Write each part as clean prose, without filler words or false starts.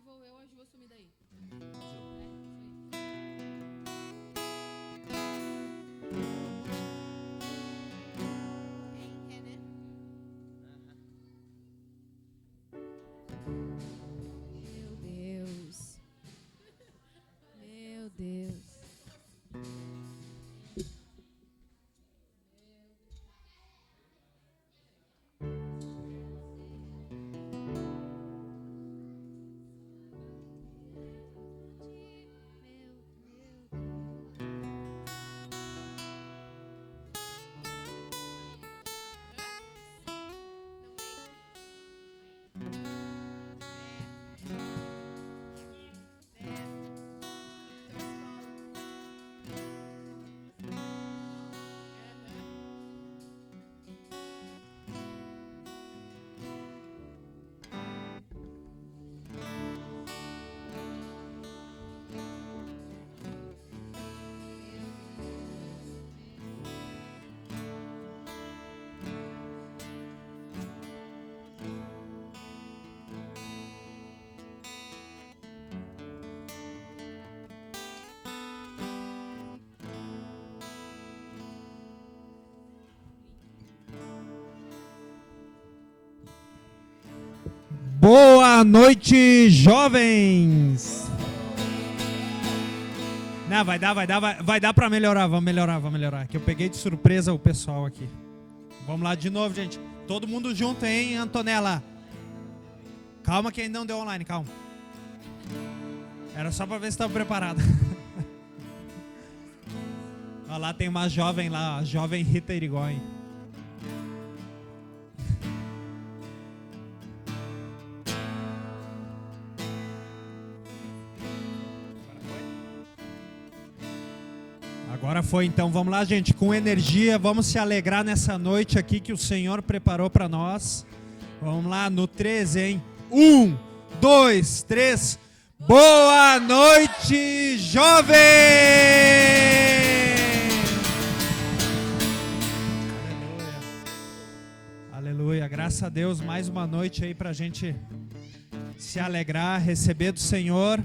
vou eu, a Ju assumir daí. Meu Deus. Boa noite, jovens! Não, vai dar pra melhorar, vamos melhorar. Que eu peguei de surpresa o pessoal aqui. Vamos lá de novo, gente. Todo mundo junto, hein, Antonella? Calma que ainda não deu online, calma. Era só pra ver se estava preparado. Olha lá, tem uma jovem lá, a jovem Rita Irigoyen. Agora foi, então vamos lá, gente, com energia, vamos se alegrar nessa noite aqui que o Senhor preparou para nós. Vamos lá, no 13, hein? 1, 2, 3. Boa noite, jovem! Aleluia. Aleluia, graças a Deus, mais uma noite aí pra gente se alegrar, receber do Senhor.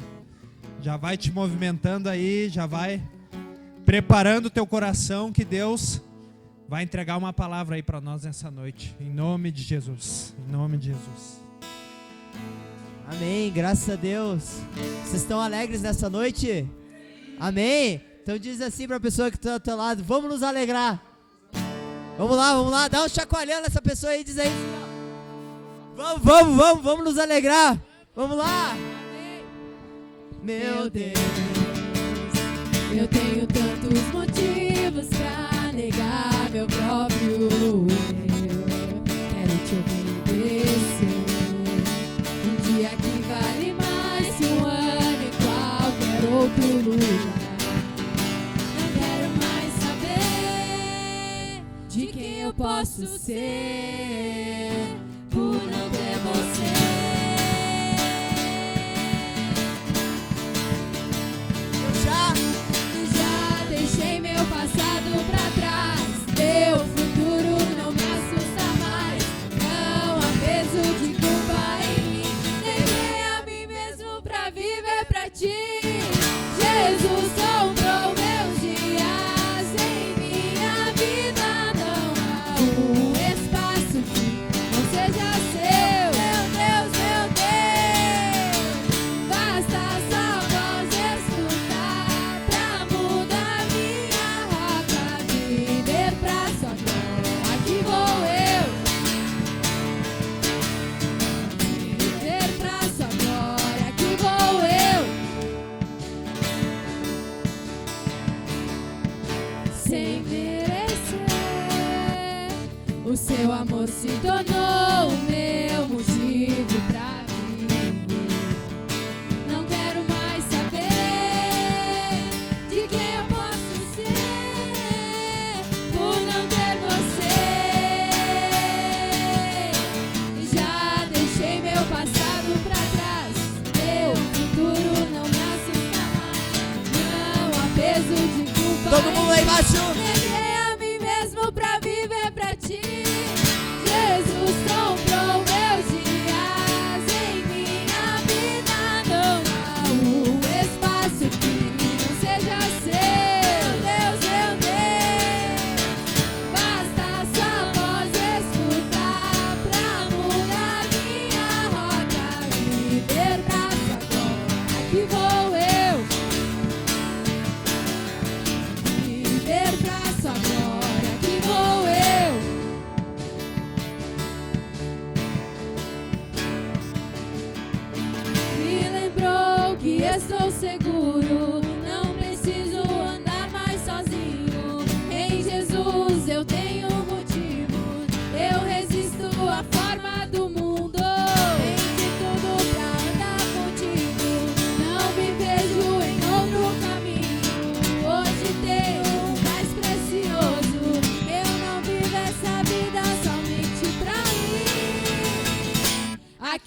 Já vai te movimentando aí, já vai preparando o teu coração, que Deus vai entregar uma palavra aí para nós nessa noite. Em nome de Jesus. Em nome de Jesus. Amém, graças a Deus. Vocês estão alegres nessa noite? Amém? Então diz assim para a pessoa que está ao teu lado: vamos nos alegrar. Vamos lá, dá um chacoalhão nessa pessoa aí, diz aí. Vamos nos alegrar. Vamos lá. Meu Deus, Eu tenho tantos motivos pra negar meu próprio eu. Quero te obedecer. Um dia que vale mais que um ano em qualquer outro lugar. Não quero mais saber de quem eu posso ser por não ter você. Deixei meu passado pra trás, meu futuro não me assusta mais. Não há peso de culpa em mim, neguei a mim mesmo pra viver pra ti. Jesus comprou meus dias, em minha vida não há espaço que não seja seu. Meu Deus, basta só voz escutar pra mudar minha rota, viver pra sua glória. Aqui vou eu, viver pra sua glória. Aqui vou eu, sem merecer. O seu amor se tornou o meu motivo pra viver. Não quero mais saber de quem eu posso ser por não ter você. Já deixei meu passado pra trás, meu futuro não me assusta mais. Não há peso de culpa. todo mundo lá embaixo. Neguei a mim mesmo pra viver pra ti. Jesus comprou meus dias,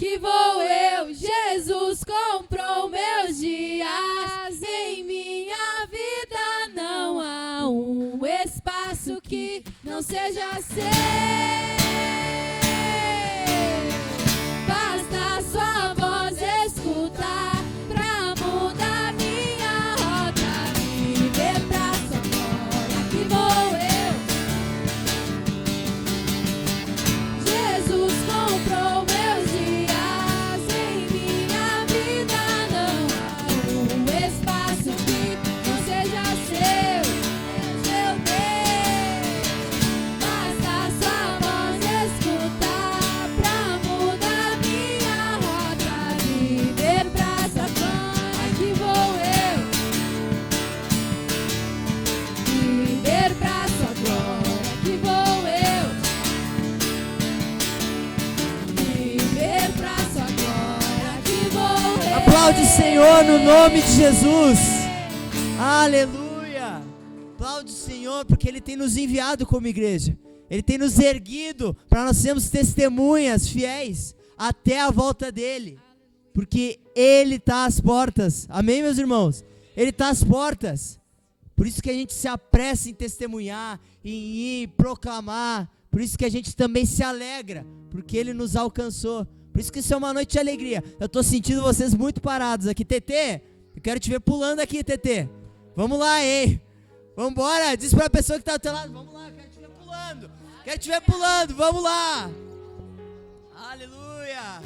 aqui vou eu. Jesus comprou meus dias. Em minha vida não há um espaço que não seja seu. Basta sua voz escutar pra mudar minha rota. Viver pra sua glória, aqui vou eu. Jesus comprou meus dias. Em minha vida não há um espaço que não seja seu. Meu Deus, basta sua voz escutar pra mudar minha rota. Viver pra sua glória, aqui vou eu. Viver pra sua glória, aqui vou eu. Viver pra sua glória, aqui vou eu. Aplaude o Senhor no nome de Jesus. Aleluia. Aplaude o Senhor porque Ele tem nos enviado como igreja. Ele tem nos erguido para nós sermos testemunhas fiéis até a volta dEle. Porque Ele está às portas. Amém, meus irmãos? Ele está às portas. Por isso que a gente se apressa em testemunhar, em ir proclamar. Por isso que a gente também se alegra, porque Ele nos alcançou. Por isso que isso é uma noite de alegria. Eu estou sentindo vocês muito parados aqui. TT, eu quero te ver pulando aqui, TT. Vamos lá, hein? Vamos embora. Diz para a pessoa que está ao teu lado. Vamos lá, quero te ver pulando. Quero te ver pulando. Vamos lá. Aleluia.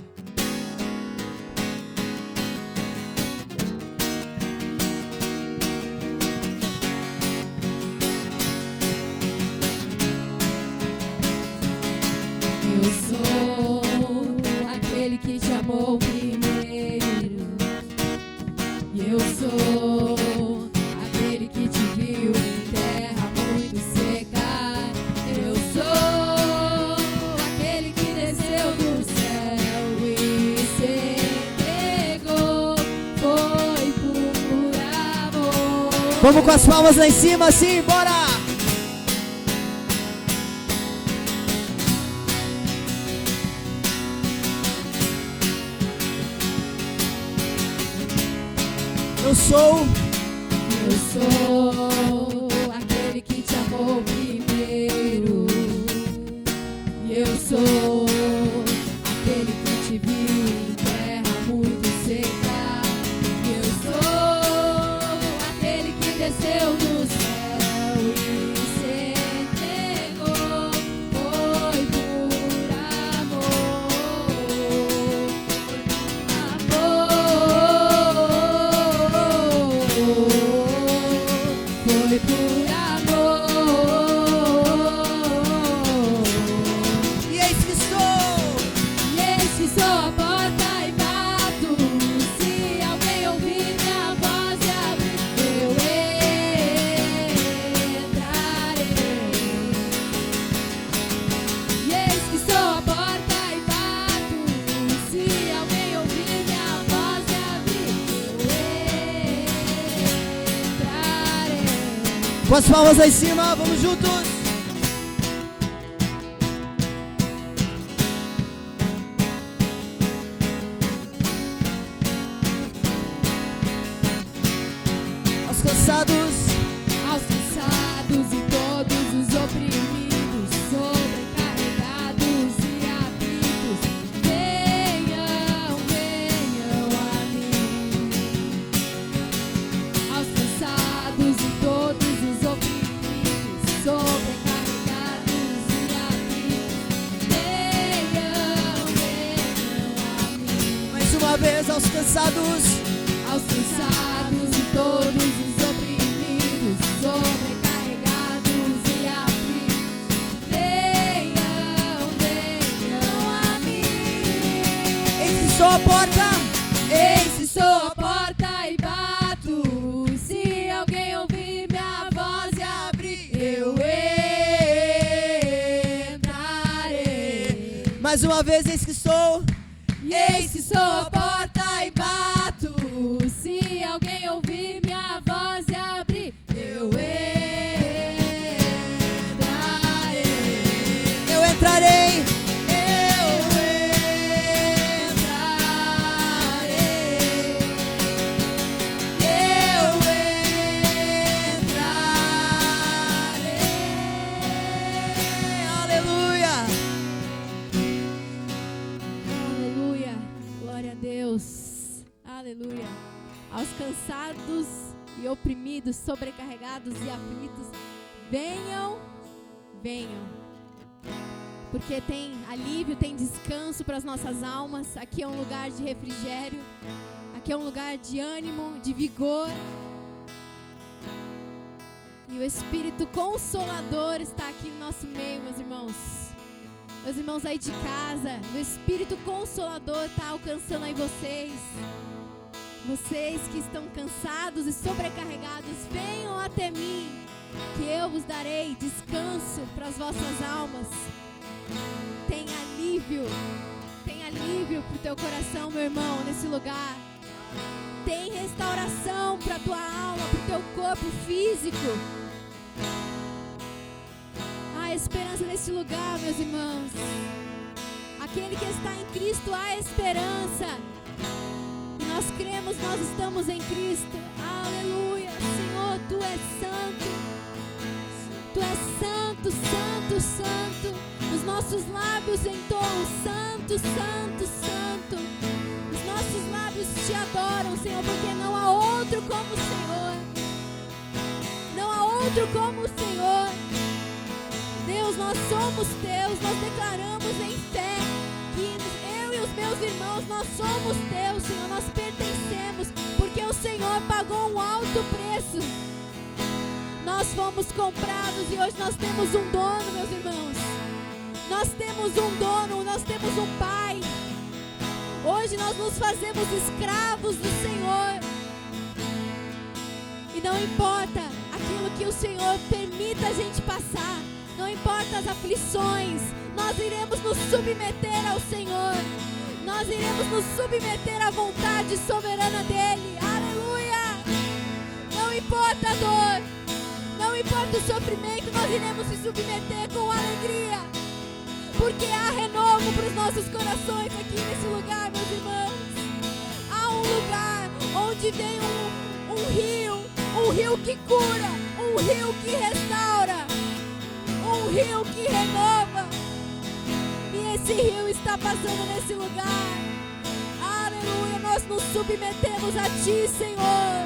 Eu sou aquele que te amou primeiro. Eu sou aquele que te viu em terra muito seca. Eu sou aquele que desceu do céu e se entregou. Foi por amor. Vamos com as palmas lá em cima, assim, bora! Eu sou aquele que te amou primeiro. E eu sou aquele que te viu em terra muito seca. E eu sou aquele que desceu do céu e se entregou. Foi por Foi por amor. E eis que estou. E eis que sou a porta e bato. Se alguém ouvir minha voz e abrir, eu entrarei. E eis que sou a porta e bato. Se alguém ouvir minha voz e abrir, eu entrarei. Com as palmas lá em cima, vamos juntos. Aos cansados, Aos cansados e todos os oprimidos, sobrecarregados e aflitos, venham, venham a mim. Aos cansados e todos os oprimidos, sobrecarregados e aflitos, venham, venham a mim. mais uma vez aos cansados. Aos cansados e todos os oprimidos, sobrecarregados e aflitos, venham, venham a mim. Eis que sou a porta. Eis que sou a porta e bato. Se alguém ouvir minha voz e abrir, eu entrarei. Mais uma vez, eis que sou. Eis que sou a porta e bato. Se alguém ouvir minha voz e abrir, eu entrarei. Eu entrarei. Eu entrarei. cansados e oprimidos, sobrecarregados e aflitos, venham, venham. Porque tem alívio, tem descanso para as nossas almas. Aqui é um lugar de refrigério. Aqui é um lugar de ânimo, de vigor. E o Espírito Consolador está aqui no nosso meio, meus irmãos. Meus irmãos aí de casa, o Espírito Consolador está alcançando aí vocês. Vocês que estão cansados e sobrecarregados, venham até mim, que eu vos darei descanso para as vossas almas. Tem alívio para o teu coração, meu irmão, nesse lugar. Tem restauração para a tua alma, para o teu corpo físico. Há esperança nesse lugar, meus irmãos. Aquele que está em Cristo, há esperança. E nós cremos, nós estamos em Cristo. Aleluia. Senhor, Tu és santo. Tu és santo, santo, santo. Os nossos lábios entoam santo, santo, santo. Os nossos lábios Te adoram, Senhor, porque não há outro como o Senhor. Não há outro como o Senhor. Deus, nós somos Teus, nós declaramos em fé que eu e os meus irmãos, nós somos Teus, Senhor, nós pertencemos, porque o Senhor pagou um alto preço. Nós fomos comprados e hoje nós temos um dono, meus irmãos. Nós temos um dono, nós temos um Pai. Hoje nós nos fazemos escravos do Senhor. E não importa aquilo que o Senhor permita a gente passar, não importa as aflições, nós iremos nos submeter ao Senhor. Nós iremos nos submeter à vontade soberana dEle. Aleluia! Não importa a dor, não importa o sofrimento, nós iremos se submeter com alegria. Porque há renovo para os nossos corações aqui nesse lugar, meus irmãos. Há um lugar onde vem um rio que cura, um rio que restaura, um rio que renova. E esse rio está passando nesse lugar. Aleluia, nós nos submetemos a Ti, Senhor.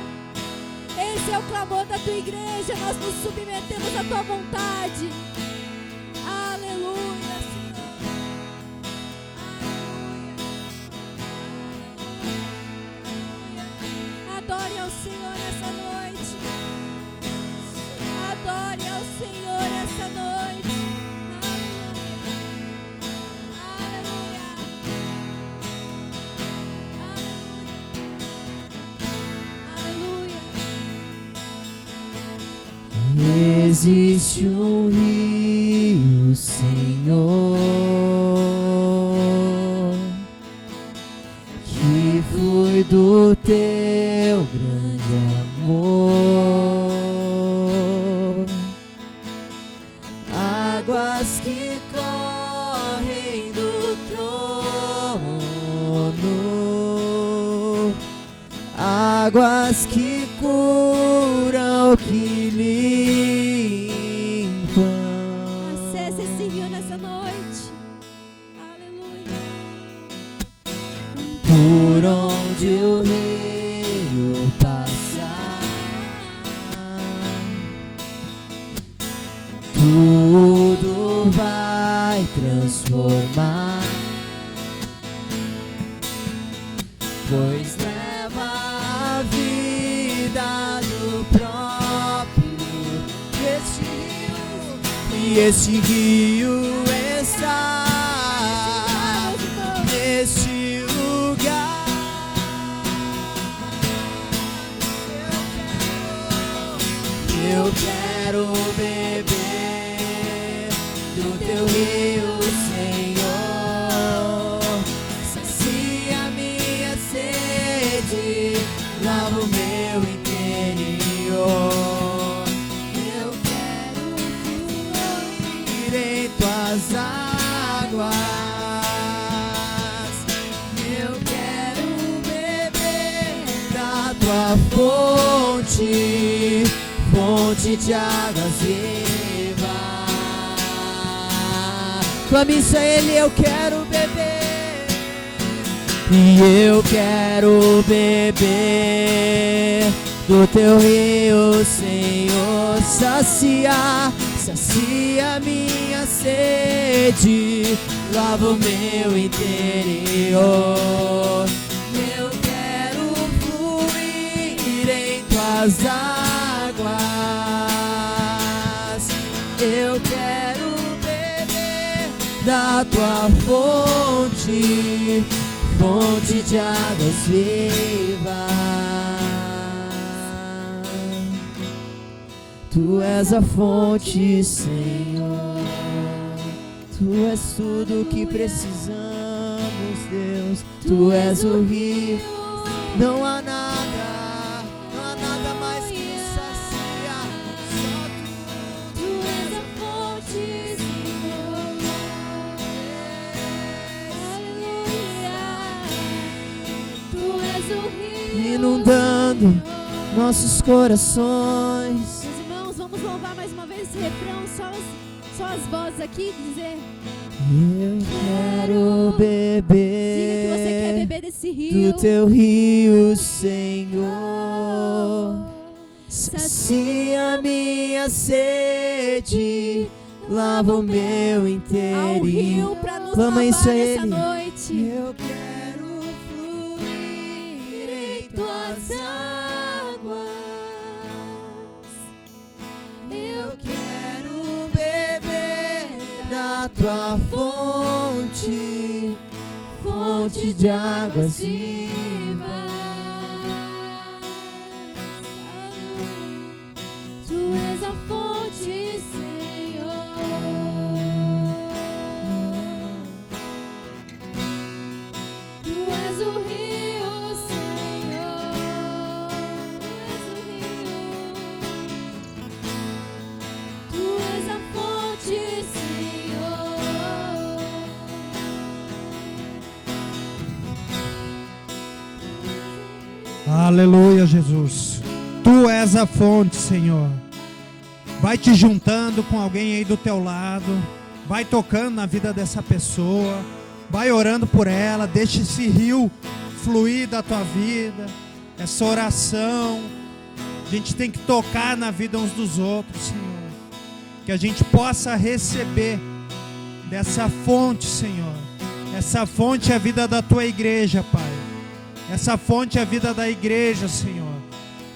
Esse é o clamor da Tua igreja, nós nos submetemos à Tua vontade. Aleluia. Adore ao Senhor essa noite. Adore ao Senhor essa noite. Aleluia. Aleluia. Aleluia. Existe um rio, Senhor, que flui do Teu grande amor, águas que correm do trono, águas que curam, que limpam. Acesse esse rio nessa noite. Aleluia. Por onde o rio passar, tudo vai transformar, pois leva a vida do próprio este rio, e este rio está neste lugar. Eu quero beber do Teu rio, Senhor. Sacia minha sede, lava o meu interior. Eu quero fluir em Tuas águas. Eu quero beber da Tua fonte, fonte de águas vivas. Clame isso a Ele, eu quero beber. E eu quero beber do teu rio, Senhor. Sacia minha sede, lava o meu interior. Eu quero fluir em tuas águas. Eu quero beber da tua fonte, fonte de águas vivas. Tu és a fonte, Senhor. Tu és tudo que precisamos, Deus. Tu és o rio. Não há nada mais que nos sacia. Só tu. Tu és a fonte, Senhor. Aleluia. Tu és o rio. Inundando nossos corações. Meus irmãos, vamos louvar mais uma vez esse refrão, só as vozes aqui, dizer: Eu quero beber. Diga que você quer beber desse rio. Do teu rio, Senhor. Sacia minha sede, lava o meu Há um interior. rio pra nos Clama lavar isso a nessa Ele. noite. Eu quero fluir em tuas águas. Eu quero beber da tua fonte, fonte de águas vivas. Tu és a fonte, Senhor. Tu és o rio, Senhor. Tu és a fonte, Senhor. Aleluia, Jesus. Tu és a fonte, Senhor. Vai te juntando com alguém aí do teu lado. Vai tocando na vida dessa pessoa. Vai orando por ela. Deixa esse rio fluir da tua vida. Essa oração. A gente tem que tocar na vida uns dos outros, Senhor. Que a gente possa receber dessa fonte, Senhor. Essa fonte é a vida da tua igreja, Pai. Essa fonte é a vida da igreja, Senhor.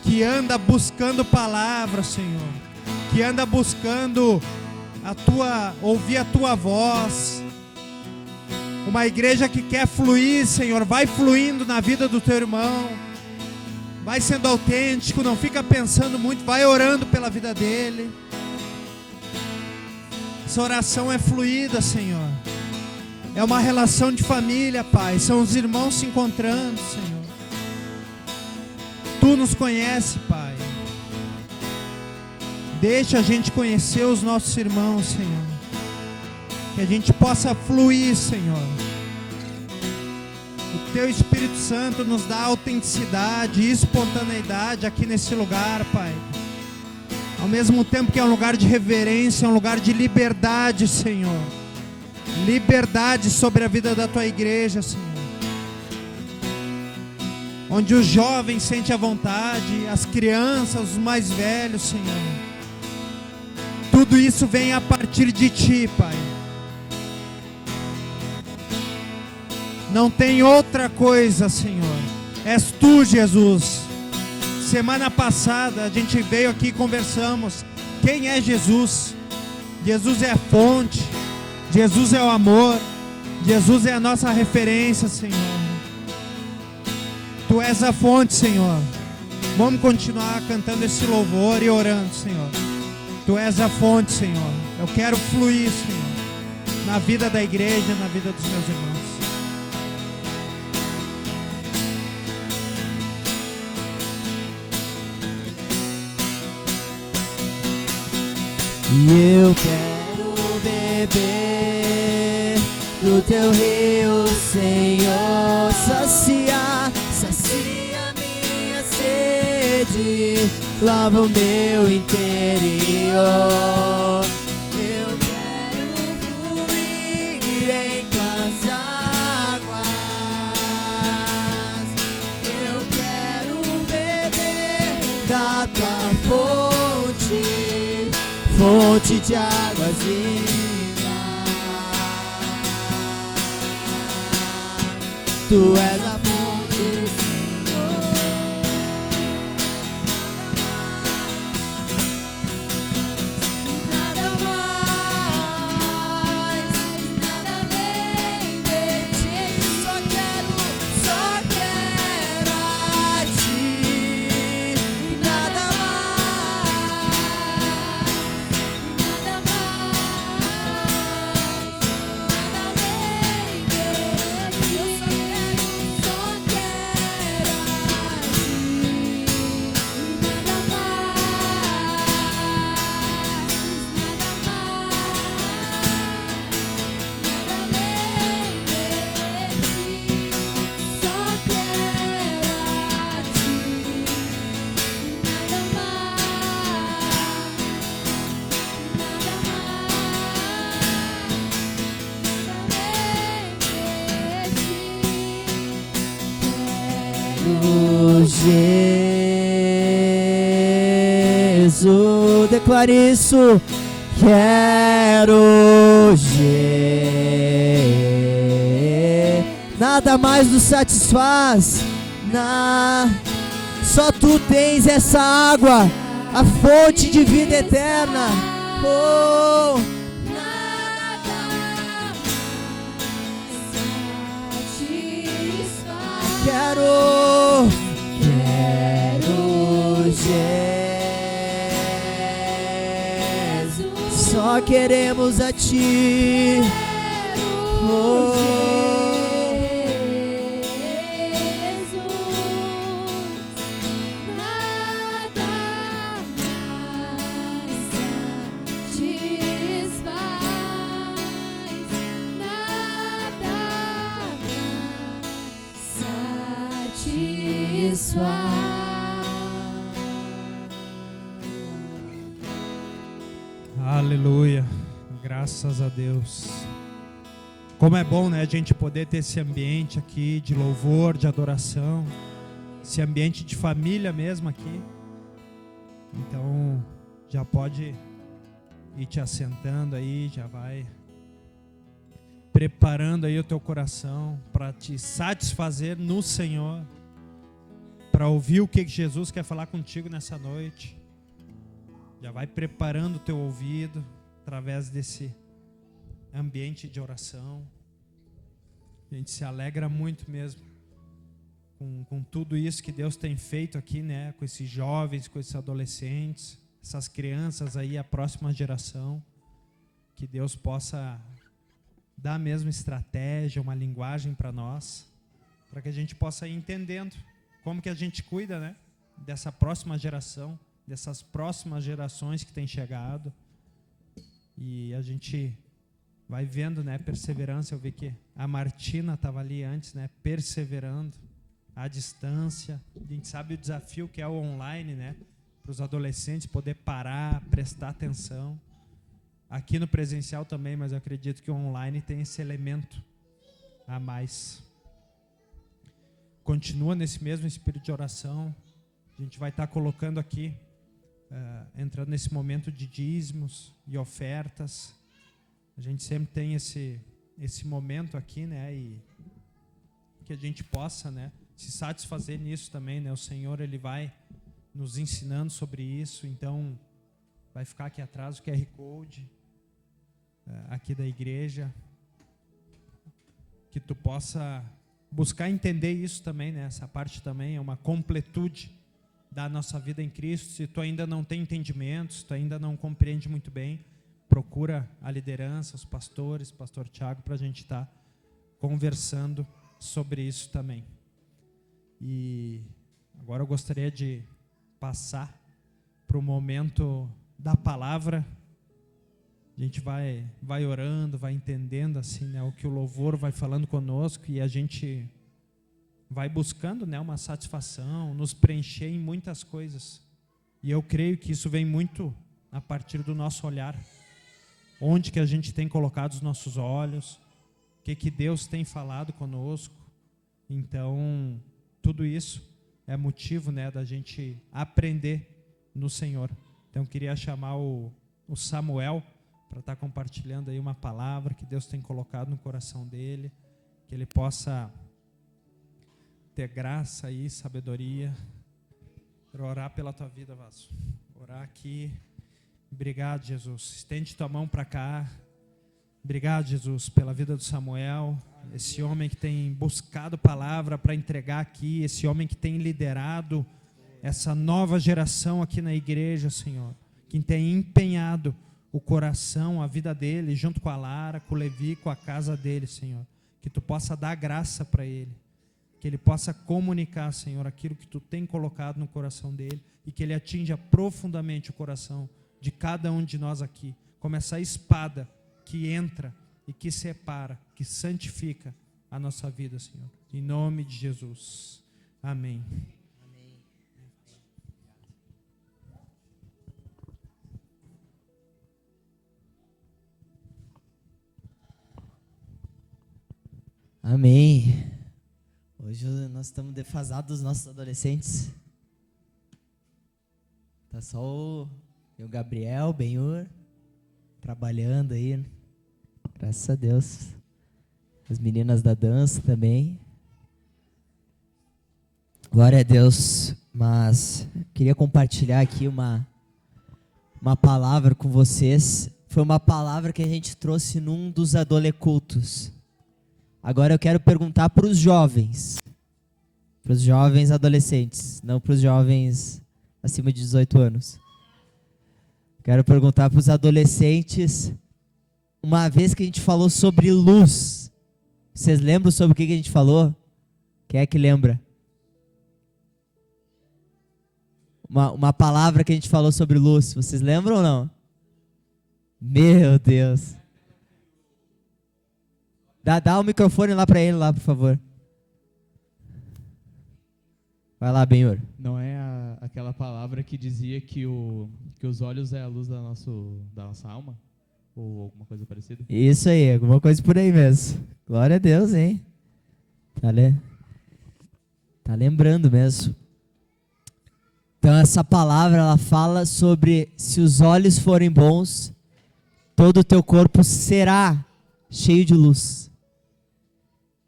Que anda buscando palavra, Senhor. Que anda buscando ouvir a tua voz. Uma igreja que quer fluir, Senhor. Vai fluindo na vida do teu irmão. Vai sendo autêntico, não fica pensando muito. Vai orando pela vida dele. Essa oração é fluida, Senhor. É uma relação de família, Pai. São os irmãos se encontrando, Senhor. Tu nos conhece, Pai. Deixa a gente conhecer os nossos irmãos, Senhor. Que a gente possa fluir, Senhor. O Teu Espírito Santo nos dá autenticidade e espontaneidade aqui nesse lugar, Pai. Ao mesmo tempo que é um lugar de reverência, é um lugar de liberdade, Senhor. Liberdade sobre a vida da Tua igreja, Senhor. Onde os jovens sentem a vontade, as crianças, os mais velhos, Senhor. Tudo isso vem a partir de Ti, Pai. Não tem outra coisa, Senhor. És Tu, Jesus. Semana passada a gente veio aqui e conversamos. Quem é Jesus? Jesus é a fonte. Jesus é o amor. Jesus é a nossa referência, Senhor. Tu és a fonte, Senhor. Vamos continuar cantando esse louvor e orando, Senhor. Tu és a fonte, Senhor. Eu quero fluir, Senhor, na vida da igreja, na vida dos meus irmãos. E eu quero beber do teu rio, Senhor. Sacia minha sede, lava o meu interior. Eu quero fluir em tuas águas. de águas vivas. Tu és a fonte, Senhor. Nada mais, nada além de ti. Só quero a ti. E nada mais, nada além de ti. Eu só quero a ti. E nada Jesus, declare isso. Quero nada mais nos satisfaz. Só tu tens essa água, a fonte de vida eterna. Oh, quero Jesus, só queremos a ti. Oh, Aleluia, graças a Deus. Como é bom, né, a gente poder ter esse ambiente aqui de louvor, de adoração, esse ambiente de família mesmo aqui. Então, já pode ir te assentando aí, já vai preparando aí o teu coração para te satisfazer no Senhor, para ouvir o que Jesus quer falar contigo nessa noite. Já vai preparando o teu ouvido através desse ambiente de oração. A gente se alegra muito mesmo com tudo isso que Deus tem feito aqui, né? Com esses jovens, com esses adolescentes, essas crianças aí, a próxima geração. Que Deus possa dar mesmo estratégia, uma linguagem para nós, para que a gente possa ir entendendo como que a gente cuida, né? Dessa próxima geração, dessas próximas gerações que têm chegado. E a gente vai vendo, né, perseverança. Eu vi que a Martina estava ali antes, né, perseverando à distância. A gente sabe o desafio que é o online, né, para os adolescentes poder parar, prestar atenção. Aqui no presencial também, mas eu acredito que o online tem esse elemento a mais. Continua nesse mesmo espírito de oração. A gente vai estar colocando aqui, entrando nesse momento de dízimos e ofertas. A gente sempre tem esse momento aqui, né? E que a gente possa, né, se satisfazer nisso também, né? O Senhor, Ele vai nos ensinando sobre isso. Então, vai ficar aqui atrás o QR Code aqui da igreja. Que tu possa buscar entender isso também, né? Essa parte também é uma completude da nossa vida em Cristo. Se tu ainda não tem entendimento, se tu ainda não compreende muito bem, procura a liderança, os pastores, pastor Tiago, para a gente estar conversando sobre isso também. E agora eu gostaria de passar para o momento da palavra. A gente vai orando, vai entendendo assim, né, o que o louvor vai falando conosco, e a gente vai buscando, né, uma satisfação, nos preencher em muitas coisas. E eu creio que isso vem muito a partir do nosso olhar. Onde que a gente tem colocado os nossos olhos, o que Deus tem falado conosco. Então, tudo isso é motivo, né, da gente aprender no Senhor. Então, eu queria chamar o Samuel para estar compartilhando aí uma palavra que Deus tem colocado no coração dele, que ele possa ter graça e sabedoria. Quero orar pela tua vida, vaso. Orar aqui. Obrigado, Jesus. Estende tua mão para cá. Obrigado, Jesus, pela vida do Samuel, esse homem que tem buscado palavra para entregar aqui, esse homem que tem liderado essa nova geração aqui na igreja, Senhor, que tem empenhado o coração, a vida dele, junto com a Lara, com o Levi, com a casa dele, Senhor, que tu possa dar graça para ele, que ele possa comunicar, Senhor, aquilo que tu tem colocado no coração dele, e que ele atinja profundamente o coração de cada um de nós aqui, como essa espada que entra e que separa, que santifica a nossa vida, Senhor. Em nome de Jesus. Amém. Amém. Hoje nós estamos defasados dos nossos adolescentes. Tá só o Gabriel, Benhur, trabalhando aí. Graças a Deus. As meninas da dança também. Glória a Deus. Mas queria compartilhar aqui uma palavra com vocês. Foi uma palavra que a gente trouxe num dos adolecultos. Agora eu quero perguntar para os jovens adolescentes, não para os jovens acima de 18 anos. Quero perguntar para os adolescentes, uma vez que a gente falou sobre luz, vocês lembram sobre o que a gente falou? Quem é que lembra? Uma palavra que a gente falou sobre luz, vocês lembram ou não? Meu Deus. Dá o microfone lá para ele, lá, por favor. Vai lá, Benhur. Não é aquela palavra que dizia que os olhos é a luz da nossa alma? Ou alguma coisa parecida? Isso aí, alguma coisa por aí mesmo. Glória a Deus, hein? Tá lembrando mesmo. Então essa palavra, ela fala sobre se os olhos forem bons, todo o teu corpo será cheio de luz.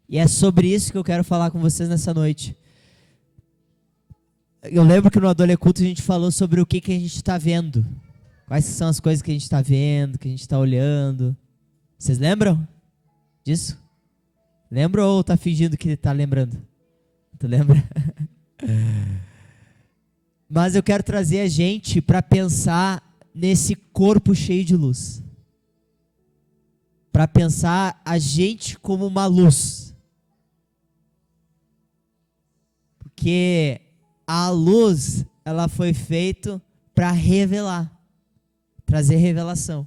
E é sobre isso que eu quero falar com vocês nessa noite. Eu lembro que no Adoleculto a gente falou sobre o que a gente está vendo. Quais são as coisas que a gente está vendo, que a gente está olhando. Vocês lembram disso? Lembra ou tá fingindo que tá lembrando? Tu lembra? Mas eu quero trazer a gente para pensar nesse corpo cheio de luz. Para pensar a gente como uma luz. Porque a luz, ela foi feita para revelar, trazer revelação.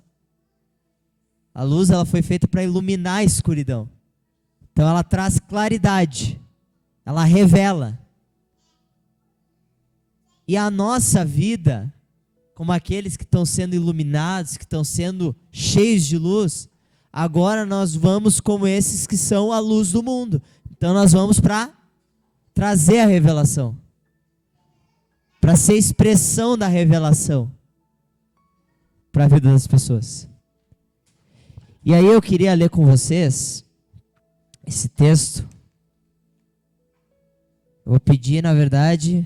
A luz, ela foi feita para iluminar a escuridão. Então ela traz claridade, ela revela. E a nossa vida, como aqueles que estão sendo iluminados, que estão sendo cheios de luz, agora nós vamos como esses que são a luz do mundo. Então nós vamos para trazer a revelação, para ser expressão da revelação para a vida das pessoas. E aí eu queria ler com vocês esse texto. Eu vou pedir, na verdade,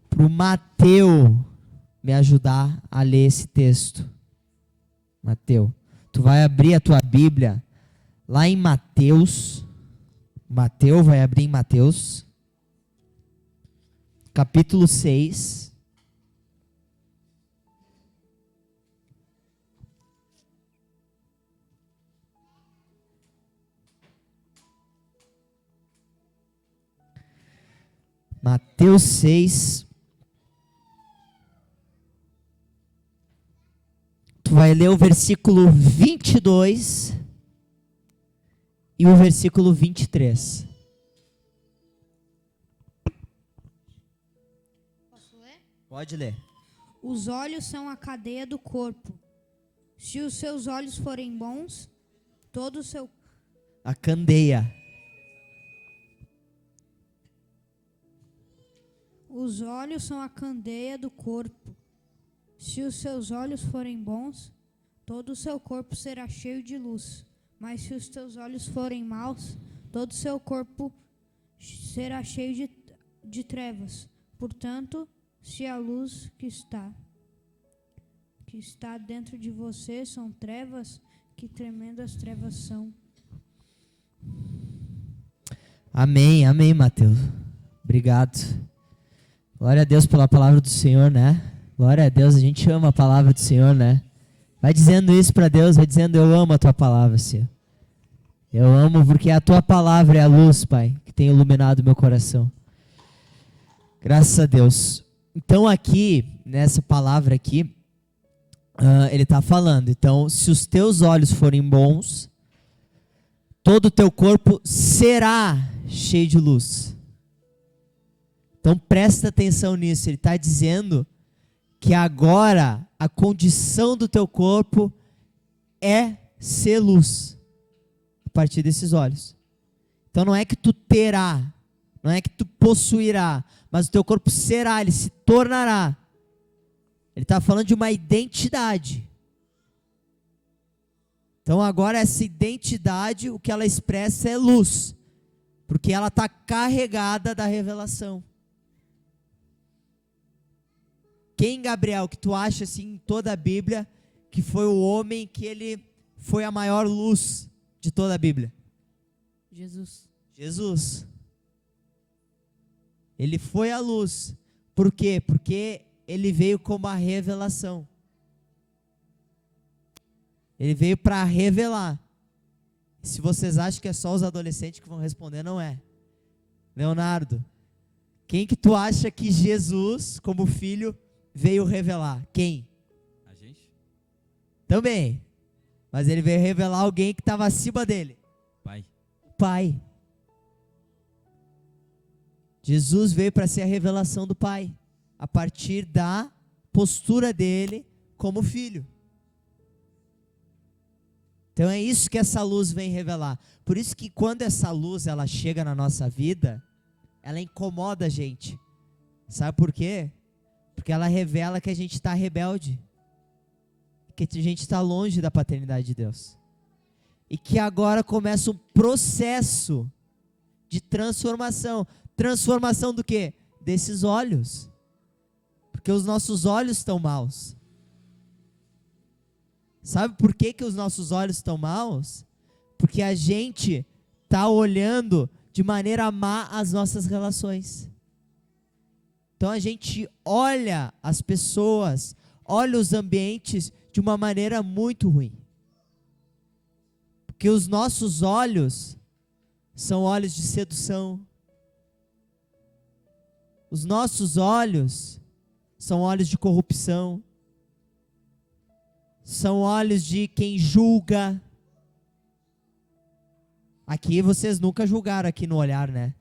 para o Mateu me ajudar a ler esse texto. Mateu, tu vai abrir a tua Bíblia lá em Mateus. Mateu vai abrir em Mateus, capítulo 6. Mateus 6. Tu vai ler o versículo 22 e o versículo 23. Posso ler? Pode ler. Os olhos são a cadeia do corpo. Se os seus olhos forem bons, todo o seu... A candeia. Os olhos são a candeia do corpo. Se os seus olhos forem bons, todo o seu corpo será cheio de luz. Mas se os teus olhos forem maus, todo o seu corpo será cheio de trevas. Portanto, se a luz que está dentro de você são trevas, que tremendas trevas são. Amém, amém, Mateus. Obrigado. Glória a Deus pela palavra do Senhor, né? Glória a Deus, a gente ama a palavra do Senhor, né? Vai dizendo isso para Deus, vai dizendo, eu amo a tua palavra, Senhor. Eu amo porque a tua palavra é a luz, Pai, que tem iluminado o meu coração. Graças a Deus. Então aqui, nessa palavra aqui, ele está falando, então, se os teus olhos forem bons, todo o teu corpo será cheio de luz. Então presta atenção nisso, ele está dizendo que agora a condição do teu corpo é ser luz, a partir desses olhos. Então não é que tu terá, não é que tu possuirá, mas o teu corpo será, ele se tornará. Ele está falando de uma identidade. Então agora essa identidade, o que ela expressa é luz, porque ela está carregada da revelação. Quem, Gabriel, que tu acha assim em toda a Bíblia, que foi o homem que ele foi a maior luz de toda a Bíblia? Jesus. Jesus. Ele foi a luz. Por quê? Porque ele veio como a revelação. Ele veio para revelar. Se vocês acham que é só os adolescentes que vão responder, não é. Leonardo, quem que tu acha que Jesus, como filho, veio revelar? Quem? A gente? Também. Mas ele veio revelar alguém que estava acima dele. Pai. O Pai. Jesus veio para ser a revelação do Pai, a partir da postura dele como filho. Então é isso que essa luz vem revelar. Por isso que quando essa luz ela chega na nossa vida, ela incomoda a gente. Sabe por quê? Porque ela revela que a gente está rebelde, que a gente está longe da paternidade de Deus, e que agora começa um processo de transformação. Transformação do quê? Desses olhos, porque os nossos olhos estão maus. Sabe por que os nossos olhos estão maus? Porque a gente está olhando de maneira má as nossas relações. Então a gente olha as pessoas, olha os ambientes de uma maneira muito ruim. Porque os nossos olhos são olhos de sedução. Os nossos olhos são olhos de corrupção. São olhos de quem julga. Aqui vocês nunca julgaram aqui no olhar, né?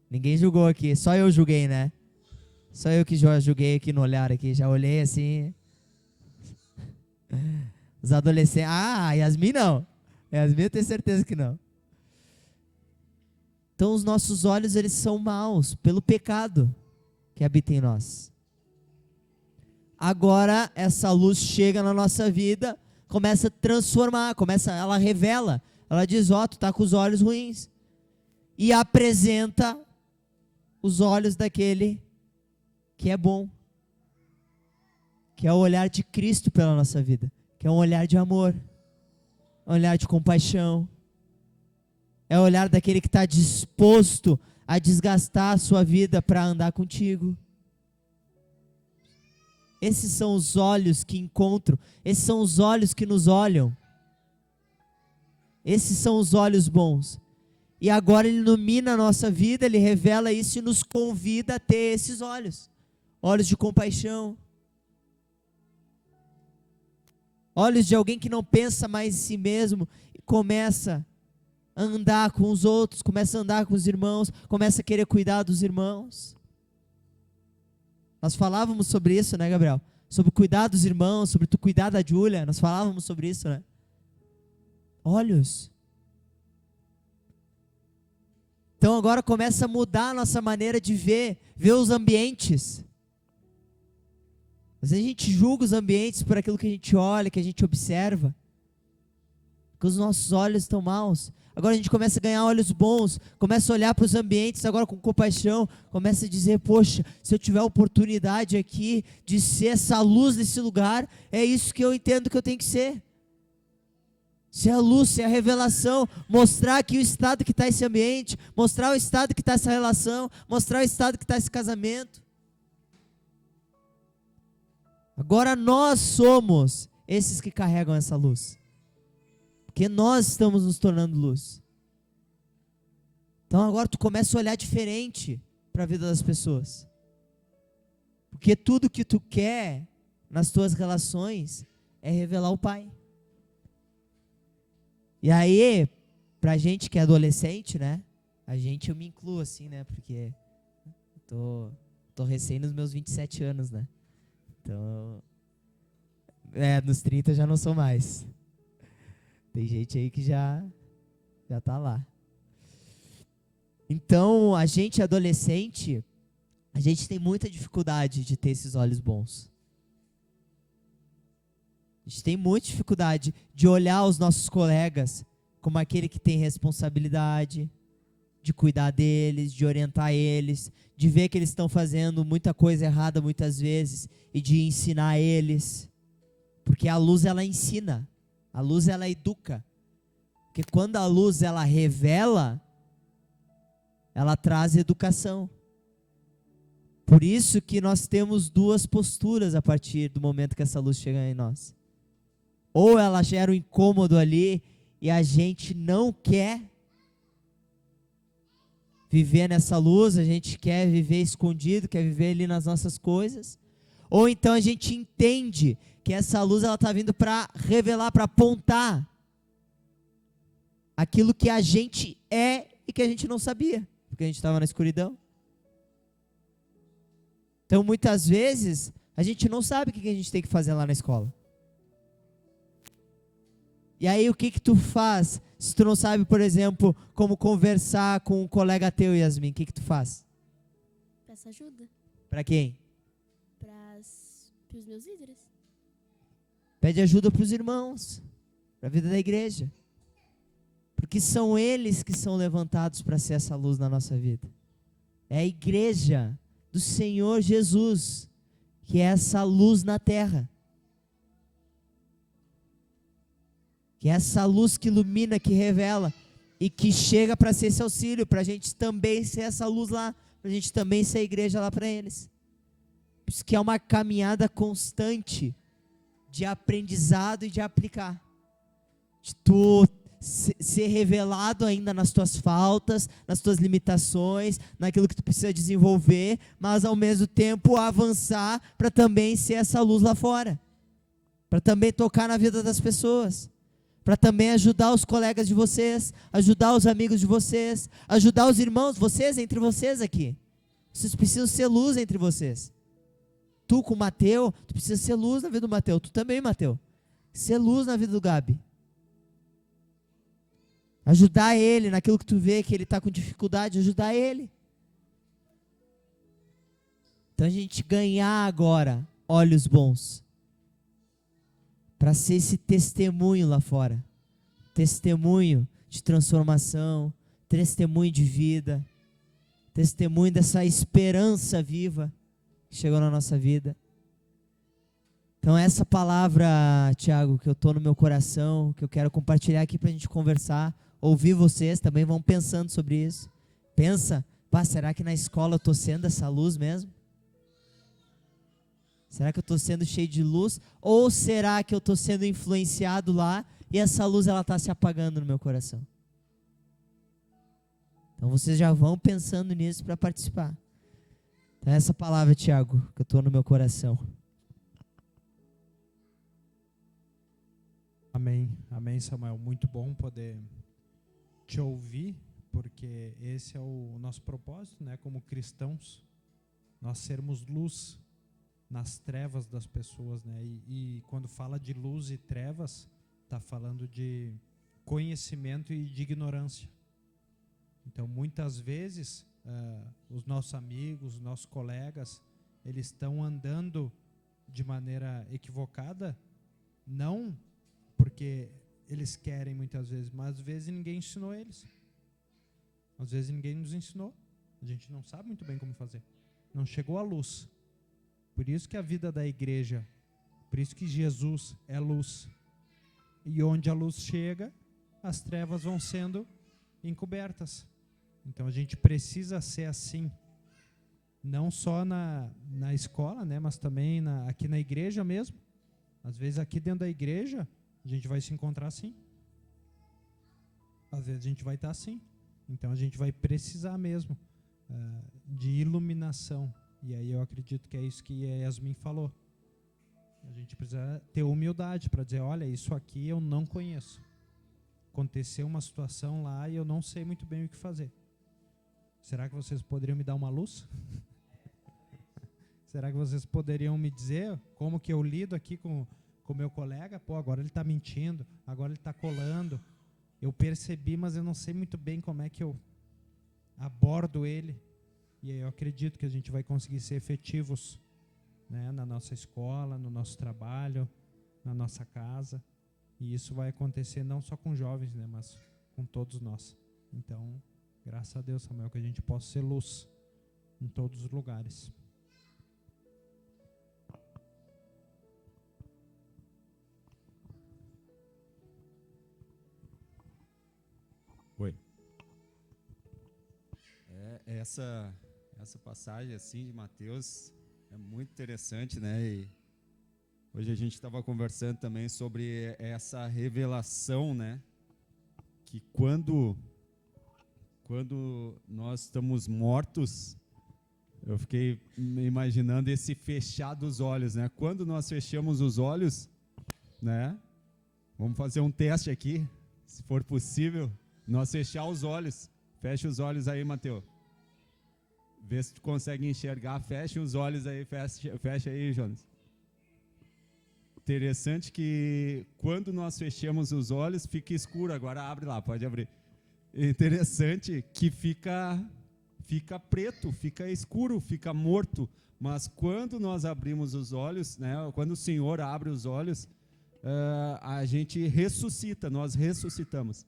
Ninguém julgou aqui, só eu julguei, né? Só eu que julguei aqui no olhar aqui, já olhei assim. Os adolescentes, Yasmin não. Yasmin eu tenho certeza que não. Então os nossos olhos eles são maus pelo pecado que habita em nós. Agora essa luz chega na nossa vida, começa a transformar, ela revela, ela diz, tu tá com os olhos ruins, e apresenta os olhos daquele que é bom, que é o olhar de Cristo pela nossa vida, que é um olhar de amor, um olhar de compaixão, é o olhar daquele que está disposto a desgastar a sua vida para andar contigo. Esses são os olhos que encontram, esses são os olhos que nos olham, esses são os olhos bons. E agora ele ilumina a nossa vida, ele revela isso e nos convida a ter esses olhos, olhos de compaixão, olhos de alguém que não pensa mais em si mesmo e começa a andar com os outros, começa a andar com os irmãos, começa a querer cuidar dos irmãos. Nós falávamos sobre isso, né, Gabriel? Sobre cuidar dos irmãos, sobre tu cuidar da Júlia. Nós falávamos sobre isso, né? Olhos. Então agora começa a mudar a nossa maneira de ver os ambientes. Às vezes a gente julga os ambientes por aquilo que a gente olha, que a gente observa. Porque os nossos olhos estão maus. Agora a gente começa a ganhar olhos bons, começa a olhar para os ambientes agora com compaixão, começa a dizer, poxa, se eu tiver a oportunidade aqui de ser essa luz nesse lugar, é isso que eu entendo que eu tenho que ser. Ser a luz, ser a revelação, mostrar aqui o estado que está esse ambiente, mostrar o estado que está essa relação, mostrar o estado que está esse casamento. Agora nós somos esses que carregam essa luz. Porque nós estamos nos tornando luz. Então agora tu começa a olhar diferente para a vida das pessoas. Porque tudo que tu quer nas tuas relações é revelar o Pai. E aí, pra gente que é adolescente, né? Eu me incluo assim, né? Porque tô recém nos meus 27 anos, né? Então, nos 30 já não sou mais. Tem gente aí que já tá lá. Então, a gente adolescente, a gente tem muita dificuldade de ter esses olhos bons. A gente tem muita dificuldade de olhar os nossos colegas como aquele que tem responsabilidade, de cuidar deles, de orientar eles, de ver que eles estão fazendo muita coisa errada muitas vezes e de ensinar eles. Porque a luz, ela ensina. A luz, ela educa. Porque quando a luz, ela revela, ela traz educação. Por isso que nós temos duas posturas a partir do momento que essa luz chega em nós. Ou ela gera um incômodo ali e a gente não quer viver nessa luz, a gente quer viver escondido, quer viver ali nas nossas coisas. Ou então a gente entende que essa luz ela está vindo para revelar, para apontar aquilo que a gente é e que a gente não sabia, porque a gente estava na escuridão. Então muitas vezes a gente não sabe o que a gente tem que fazer lá na escola. E aí o que tu faz? Se tu não sabe, por exemplo, como conversar com um colega teu, Yasmin, o que tu faz? Peço ajuda Para quem? para os meus líderes. Pede ajuda para os irmãos, para a vida da igreja. Porque são eles que são levantados para ser essa luz na nossa vida. É a igreja do Senhor Jesus, que é essa luz na terra. Que é essa luz que ilumina, que revela e que chega para ser esse auxílio, para a gente também ser essa luz lá, para a gente também ser a igreja lá para eles. Por isso que é uma caminhada constante de aprendizado e de aplicar. De tu ser revelado ainda nas tuas faltas, nas tuas limitações, naquilo que tu precisa desenvolver, mas ao mesmo tempo avançar para também ser essa luz lá fora. Para também tocar na vida das pessoas. Para também ajudar os colegas de vocês, ajudar os amigos de vocês, ajudar os irmãos, vocês, entre vocês aqui. Vocês precisam ser luz entre vocês. Tu com o Mateu, tu precisa ser luz na vida do Mateu. Tu também, Mateu. Ser luz na vida do Gabi. Ajudar ele naquilo que tu vê que ele está com dificuldade, ajudar ele. Então a gente ganhar agora olhos bons. Para ser esse testemunho lá fora. Testemunho de transformação, testemunho de vida, testemunho dessa esperança viva que chegou na nossa vida. Então essa palavra, Tiago, que eu estou no meu coração, que eu quero compartilhar aqui para a gente conversar, ouvir vocês também, vão pensando sobre isso. Pensa, será que na escola eu estou sendo essa luz mesmo? Será que eu estou sendo cheio de luz? Ou será que eu estou sendo influenciado lá e essa luz ela está se apagando no meu coração? Então vocês já vão pensando nisso para participar. Então essa palavra, Tiago, que eu estou no meu coração. Amém, amém, Samuel. Muito bom poder te ouvir, porque esse é o nosso propósito, né? Como cristãos, nós sermos luz nas trevas das pessoas, né? E quando fala de luz e trevas, está falando de conhecimento e de ignorância. Então, muitas vezes, os nossos amigos, os nossos colegas, eles estão andando de maneira equivocada, não porque eles querem muitas vezes, mas às vezes ninguém ensinou eles. Às vezes ninguém nos ensinou. A gente não sabe muito bem como fazer. Não chegou a luz. Por isso que a vida da igreja, por isso que Jesus é luz. E onde a luz chega, as trevas vão sendo encobertas. Então a gente precisa ser assim. Não só na escola, né, mas também aqui na igreja mesmo. Às vezes aqui dentro da igreja, a gente vai se encontrar assim. Às vezes a gente vai estar assim. Então a gente vai precisar mesmo de iluminação. E aí eu acredito que é isso que a Yasmin falou. A gente precisa ter humildade para dizer, olha, isso aqui eu não conheço. Aconteceu uma situação lá e eu não sei muito bem o que fazer. Será que vocês poderiam me dar uma luz? Será que vocês poderiam me dizer como que eu lido aqui com o meu colega? Pô, agora ele está mentindo, agora ele está colando. Eu percebi, mas eu não sei muito bem como é que eu abordo ele. E aí eu acredito que a gente vai conseguir ser efetivos, né, na nossa escola, no nosso trabalho, na nossa casa. E isso vai acontecer não só com jovens, né, mas com todos nós. Então, graças a Deus, Samuel, que a gente possa ser luz em todos os lugares. Oi. Essa passagem assim de Mateus é muito interessante, né? E hoje a gente estava conversando também sobre essa revelação, né? Que quando nós estamos mortos, eu fiquei imaginando esse fechar dos olhos, né? Quando nós fechamos os olhos, né? Vamos fazer um teste aqui, se for possível. Nós fechar os olhos. Fecha os olhos aí, Mateus. Vê se tu consegue enxergar. Fecha os olhos aí. Fecha aí, Jonas. Interessante que quando nós fechamos os olhos, fica escuro. Agora abre lá, pode abrir. Interessante que fica preto, fica escuro, fica morto. Mas quando nós abrimos os olhos, né, quando o Senhor abre os olhos, a gente ressuscita, nós ressuscitamos.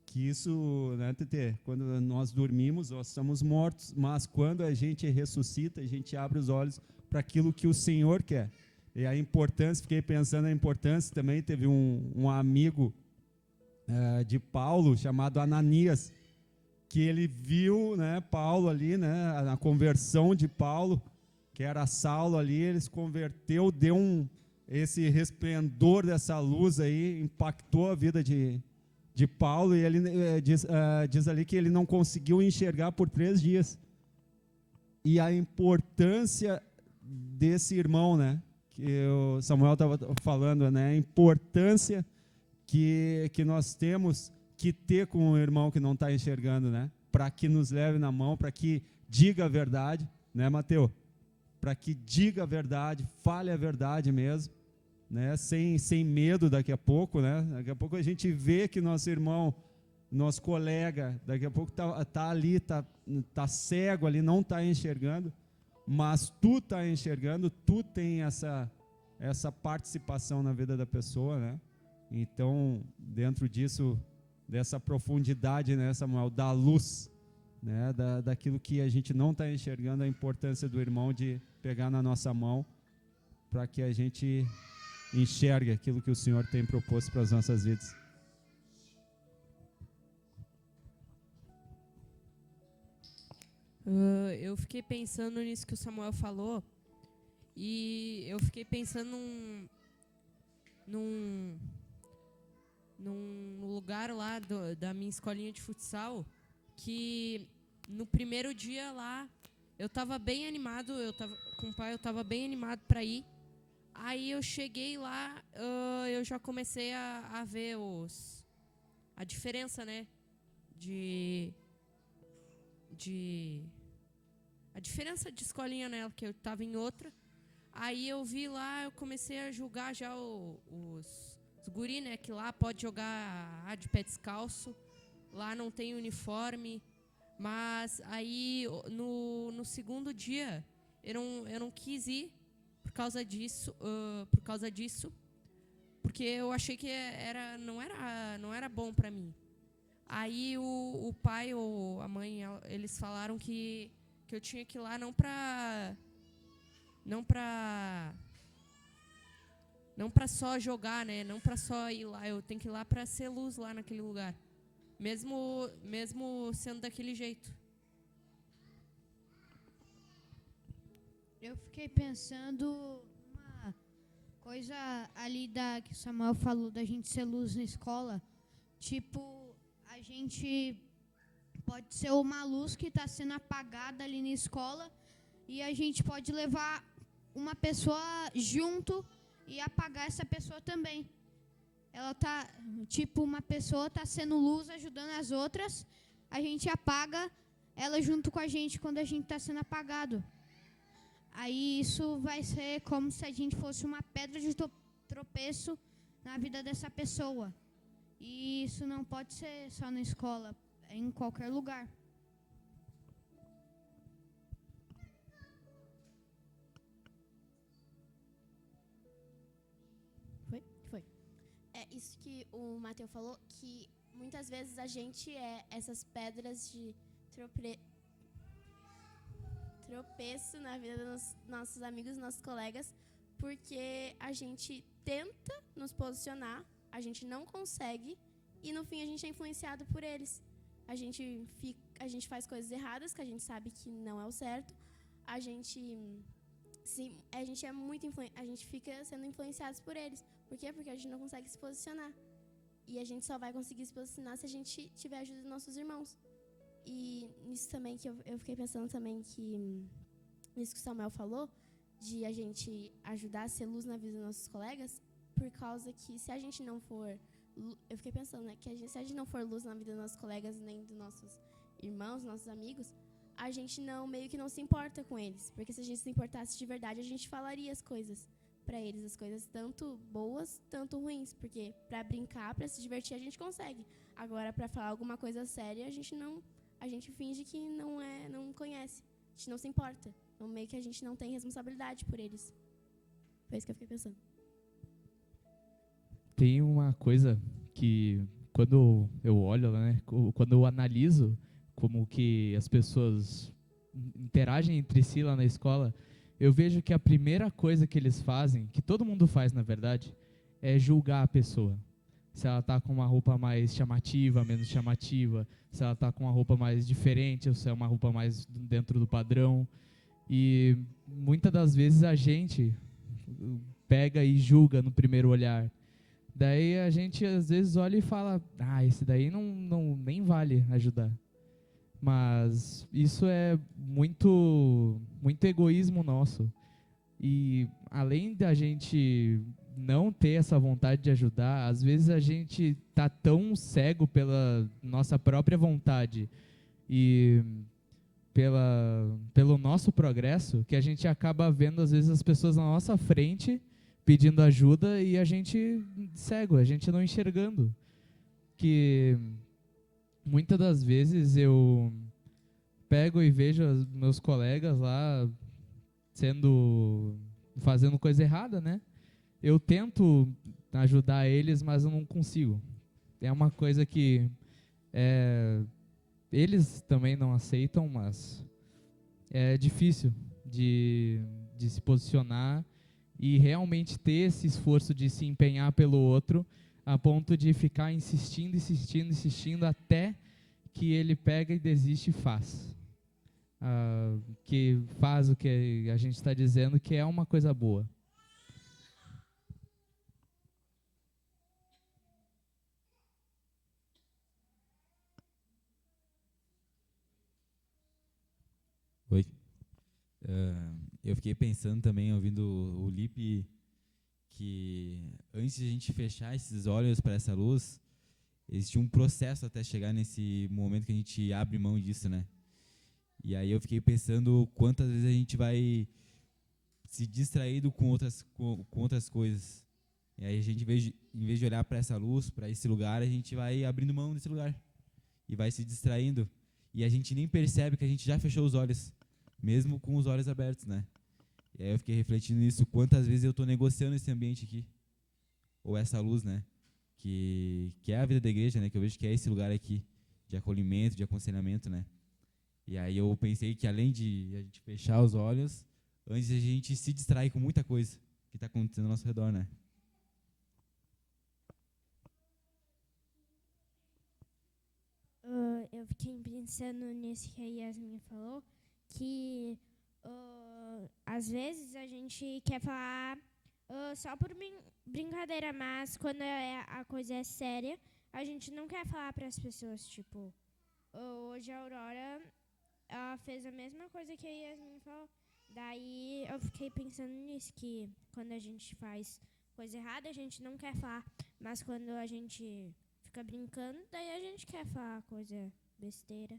Que isso, né, Tete, quando nós dormimos, nós estamos mortos, mas quando a gente ressuscita, a gente abre os olhos para aquilo que o Senhor quer. E a importância, fiquei pensando na importância também, teve um amigo de Paulo, chamado Ananias, que ele viu, né, Paulo ali, né, na conversão de Paulo, que era Saulo ali, ele se converteu, deu esse resplendor dessa luz aí, impactou a vida de Paulo, e ele diz ali que ele não conseguiu enxergar por 3 dias. E a importância desse irmão, né, que o Samuel estava falando, né, a importância que nós temos que ter com o irmão que não está enxergando, né, para que nos leve na mão, para que diga a verdade, né, Mateus? Para que diga a verdade, fale a verdade mesmo, né, sem medo daqui a pouco, né? Daqui a pouco a gente vê que nosso irmão, nosso colega, daqui a pouco tá ali, tá cego ali, não está enxergando, mas tu está enxergando, tu tem essa participação na vida da pessoa, né? Então, dentro disso, dessa profundidade, né, Samuel, da luz, né, daquilo que a gente não está enxergando, a importância do irmão de pegar na nossa mão para que a gente enxergue aquilo que o Senhor tem proposto para as nossas vidas. Eu fiquei pensando nisso que o Samuel falou, e eu fiquei pensando num lugar lá da minha escolinha de futsal, que no primeiro dia lá eu estava bem animado, com o pai eu estava bem animado para ir. Aí eu cheguei lá, eu já comecei a ver a diferença, né, a diferença de escolinha nela, que eu estava em outra. Aí eu vi lá, eu comecei a julgar já os guri, né, que lá pode jogar de pé descalço, lá não tem uniforme. Mas aí no segundo dia eu não quis ir, por causa disso, porque eu achei que não era bom para mim. Aí o pai ou a mãe, eles falaram que eu tinha que ir lá não para só jogar, né? Não para só ir lá, eu tenho que ir lá para ser luz lá naquele lugar, mesmo sendo daquele jeito. Eu fiquei pensando uma coisa ali que o Samuel falou da gente ser luz na escola. Tipo, a gente pode ser uma luz que está sendo apagada ali na escola e a gente pode levar uma pessoa junto e apagar essa pessoa também. Ela tá, tipo, uma pessoa está sendo luz ajudando as outras, a gente apaga ela junto com a gente quando a gente está sendo apagado. Aí isso vai ser como se a gente fosse uma pedra de tropeço na vida dessa pessoa. E isso não pode ser só na escola, é em qualquer lugar. Foi. É isso que o Matheus falou, que muitas vezes a gente é essas pedras de tropeço na vida dos nossos amigos, nossos colegas, porque a gente tenta nos posicionar, a gente não consegue e no fim a gente é influenciado por eles. A gente faz coisas erradas que a gente sabe que não é o certo. A gente fica sendo influenciados por eles. Por quê? Porque a gente não consegue se posicionar. E a gente só vai conseguir se posicionar se a gente tiver a ajuda dos nossos irmãos. E nisso também que eu fiquei pensando também que nisso que o Samuel falou, de a gente ajudar a ser luz na vida dos nossos colegas, por causa que se a gente não for, eu fiquei pensando, né, que se a gente não for luz na vida dos nossos colegas nem dos nossos irmãos, nossos amigos, a gente meio que não se importa com eles, porque se a gente se importasse de verdade, a gente falaria as coisas para eles, as coisas tanto boas, tanto ruins, porque para brincar, para se divertir a gente consegue. Agora para falar alguma coisa séria, a gente finge que não conhece, a gente não se importa. Então, meio que a gente não tem responsabilidade por eles. Foi isso que eu fiquei pensando. Tem uma coisa que, quando eu olho, né, quando eu analiso como que as pessoas interagem entre si lá na escola, eu vejo que a primeira coisa que eles fazem, que todo mundo faz, na verdade, é julgar a pessoa. Se ela está com uma roupa mais chamativa, menos chamativa, se ela está com uma roupa mais diferente, ou se é uma roupa mais dentro do padrão. E muitas das vezes a gente pega e julga no primeiro olhar. Daí a gente às vezes olha e fala, esse daí nem vale ajudar. Mas isso é muito egoísmo nosso. E além da gente não ter essa vontade de ajudar, às vezes a gente está tão cego pela nossa própria vontade e pelo nosso progresso, que a gente acaba vendo às vezes as pessoas na nossa frente pedindo ajuda e a gente cego, a gente não enxergando. Que muitas das vezes eu pego e vejo os meus colegas lá fazendo coisa errada, né? Eu tento ajudar eles, mas eu não consigo. É uma coisa que eles também não aceitam, mas é difícil de se posicionar e realmente ter esse esforço de se empenhar pelo outro, a ponto de ficar insistindo até que ele pega e desiste e faz. Que faz o que a gente está dizendo que é uma coisa boa. Oi. Eu fiquei pensando também, ouvindo o Lipe, que antes de a gente fechar esses olhos para essa luz, existe um processo até chegar nesse momento que a gente abre mão disso, né? E aí eu fiquei pensando quantas vezes a gente vai se distraído com outras coisas. E aí a gente, em vez de olhar para essa luz, para esse lugar, a gente vai abrindo mão desse lugar. E vai se distraindo. E a gente nem percebe que a gente já fechou os olhos, mesmo com os olhos abertos, né? E aí eu fiquei refletindo nisso, quantas vezes eu estou negociando esse ambiente aqui, ou essa luz, né? Que é a vida da igreja, né? Que eu vejo que é esse lugar aqui, de acolhimento, de aconselhamento, né? E aí eu pensei que além de a gente fechar os olhos, antes a gente se distrair com muita coisa que está acontecendo ao nosso redor, né? Eu fiquei pensando nisso que a Yasmin falou, que às vezes a gente quer falar só por brincadeira, mas quando a coisa é séria, a gente não quer falar para as pessoas, tipo, hoje a Aurora ela fez a mesma coisa que a Yasmin falou. Daí eu fiquei pensando nisso, que quando a gente faz coisa errada, a gente não quer falar, mas quando a gente fica brincando, daí a gente quer falar coisa besteira.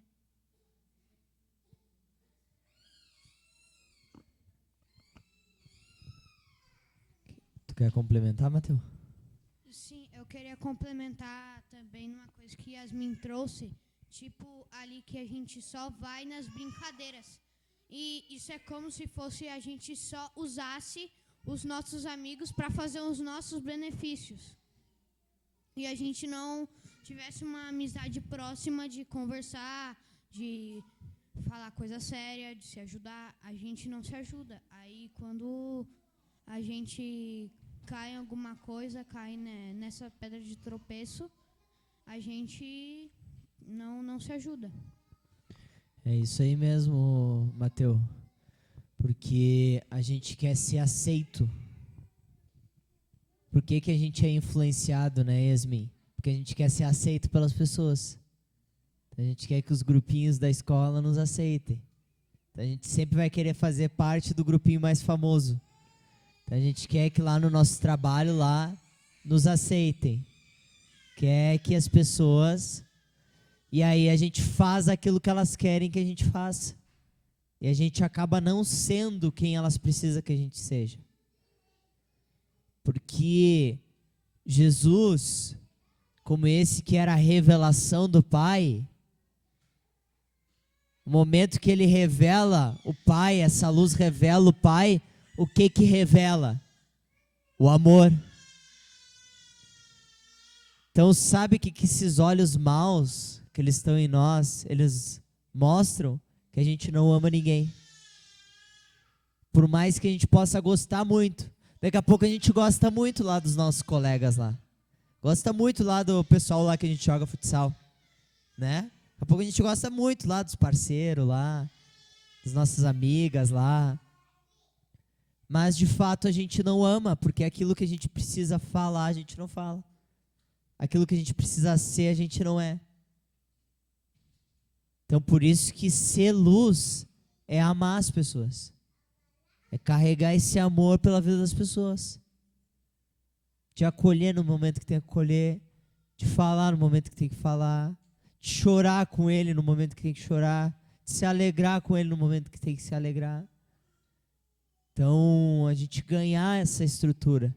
Tu quer complementar, Matheus? Sim, eu queria complementar também numa coisa que Yasmin trouxe, tipo ali que a gente só vai nas brincadeiras. E isso é como se fosse a gente só usasse os nossos amigos para fazer os nossos benefícios. E a gente não tivesse uma amizade próxima de conversar, de falar coisa séria, de se ajudar. A gente não se ajuda. Aí quando a gente cai em alguma coisa, cai nessa pedra de tropeço, a gente não se ajuda. É isso aí mesmo, Matheus. Porque a gente quer ser aceito. Por que a gente é influenciado, né, Yasmin? Porque a gente quer ser aceito pelas pessoas. Então, a gente quer que os grupinhos da escola nos aceitem. Então, a gente sempre vai querer fazer parte do grupinho mais famoso. Então, a gente quer que lá no nosso trabalho, lá, nos aceitem. Quer que as pessoas... E aí a gente faz aquilo que elas querem que a gente faça. E a gente acaba não sendo quem elas precisam que a gente seja. Porque Jesus, como esse que era a revelação do Pai, o momento que ele revela o Pai, essa luz revela o Pai, o que revela? O amor. Então sabe que esses olhos maus que eles estão em nós, eles mostram que a gente não ama ninguém. Por mais que a gente possa gostar muito. Daqui a pouco a gente gosta muito lá dos nossos colegas lá. Gosta muito lá do pessoal lá que a gente joga futsal. Né? Daqui a pouco a gente gosta muito lá dos parceiros lá, das nossas amigas lá. Mas de fato a gente não ama, porque aquilo que a gente precisa falar, a gente não fala. Aquilo que a gente precisa ser, a gente não é. Então, por isso que ser luz é amar as pessoas. É carregar esse amor pela vida das pessoas. De acolher no momento que tem que acolher. De falar no momento que tem que falar. De chorar com ele no momento que tem que chorar. De se alegrar com ele no momento que tem que se alegrar. Então, a gente ganhar essa estrutura.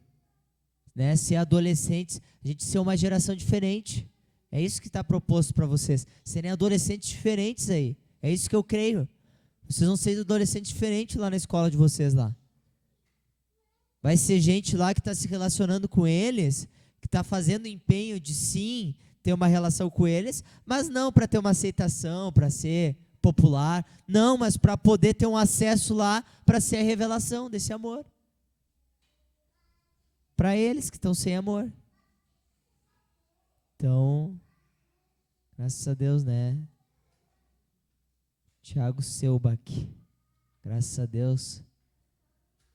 Né? Ser adolescentes, a gente ser uma geração diferente. É isso que está proposto para vocês. Serem adolescentes diferentes aí. É isso que eu creio. Vocês vão ser adolescentes diferentes lá na escola de vocês lá. Vai ser gente lá que está se relacionando com eles, que está fazendo empenho de sim ter uma relação com eles, mas não para ter uma aceitação, para ser popular. Não, mas para poder ter um acesso lá para ser a revelação desse amor. Para eles que estão sem amor. Então, graças a Deus, né? Tiago Selbach, graças a Deus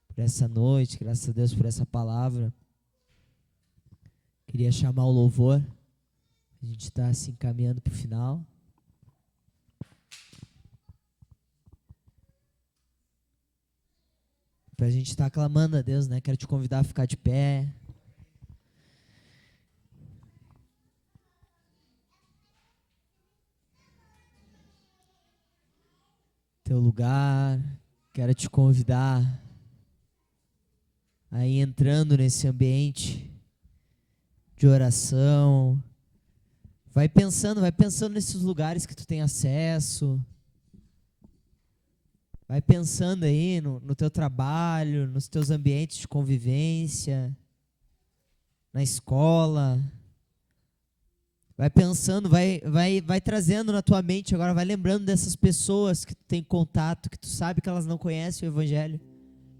por essa noite, graças a Deus por essa palavra. Queria chamar o louvor. A gente está se encaminhando para o final. Para a gente estar clamando a Deus, né? Quero te convidar a ficar de pé. Teu lugar, quero te convidar a ir entrando nesse ambiente de oração. Vai pensando nesses lugares que tu tem acesso. Vai pensando aí no teu trabalho, nos teus ambientes de convivência, na escola. Vai pensando, vai trazendo na tua mente agora, vai lembrando dessas pessoas que tu tem contato, que tu sabe que elas não conhecem o Evangelho.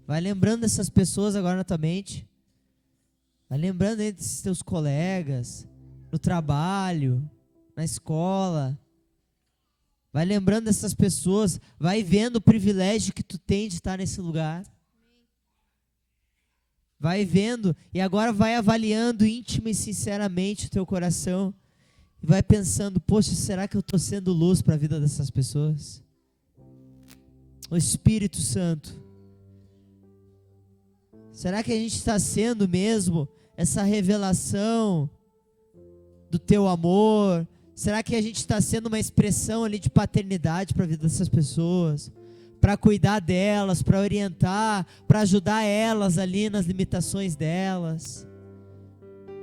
Vai lembrando dessas pessoas agora na tua mente. Vai lembrando aí desses teus colegas, no trabalho, na escola. Vai lembrando dessas pessoas, vai vendo o privilégio que tu tem de estar nesse lugar. Vai vendo e agora vai avaliando íntima e sinceramente o teu coração. E vai pensando, poxa, será que eu estou sendo luz para a vida dessas pessoas? O Espírito Santo. Será que a gente está sendo mesmo essa revelação do teu amor? Será que a gente está sendo uma expressão ali de paternidade para a vida dessas pessoas? Para cuidar delas, para orientar, para ajudar elas ali nas limitações delas?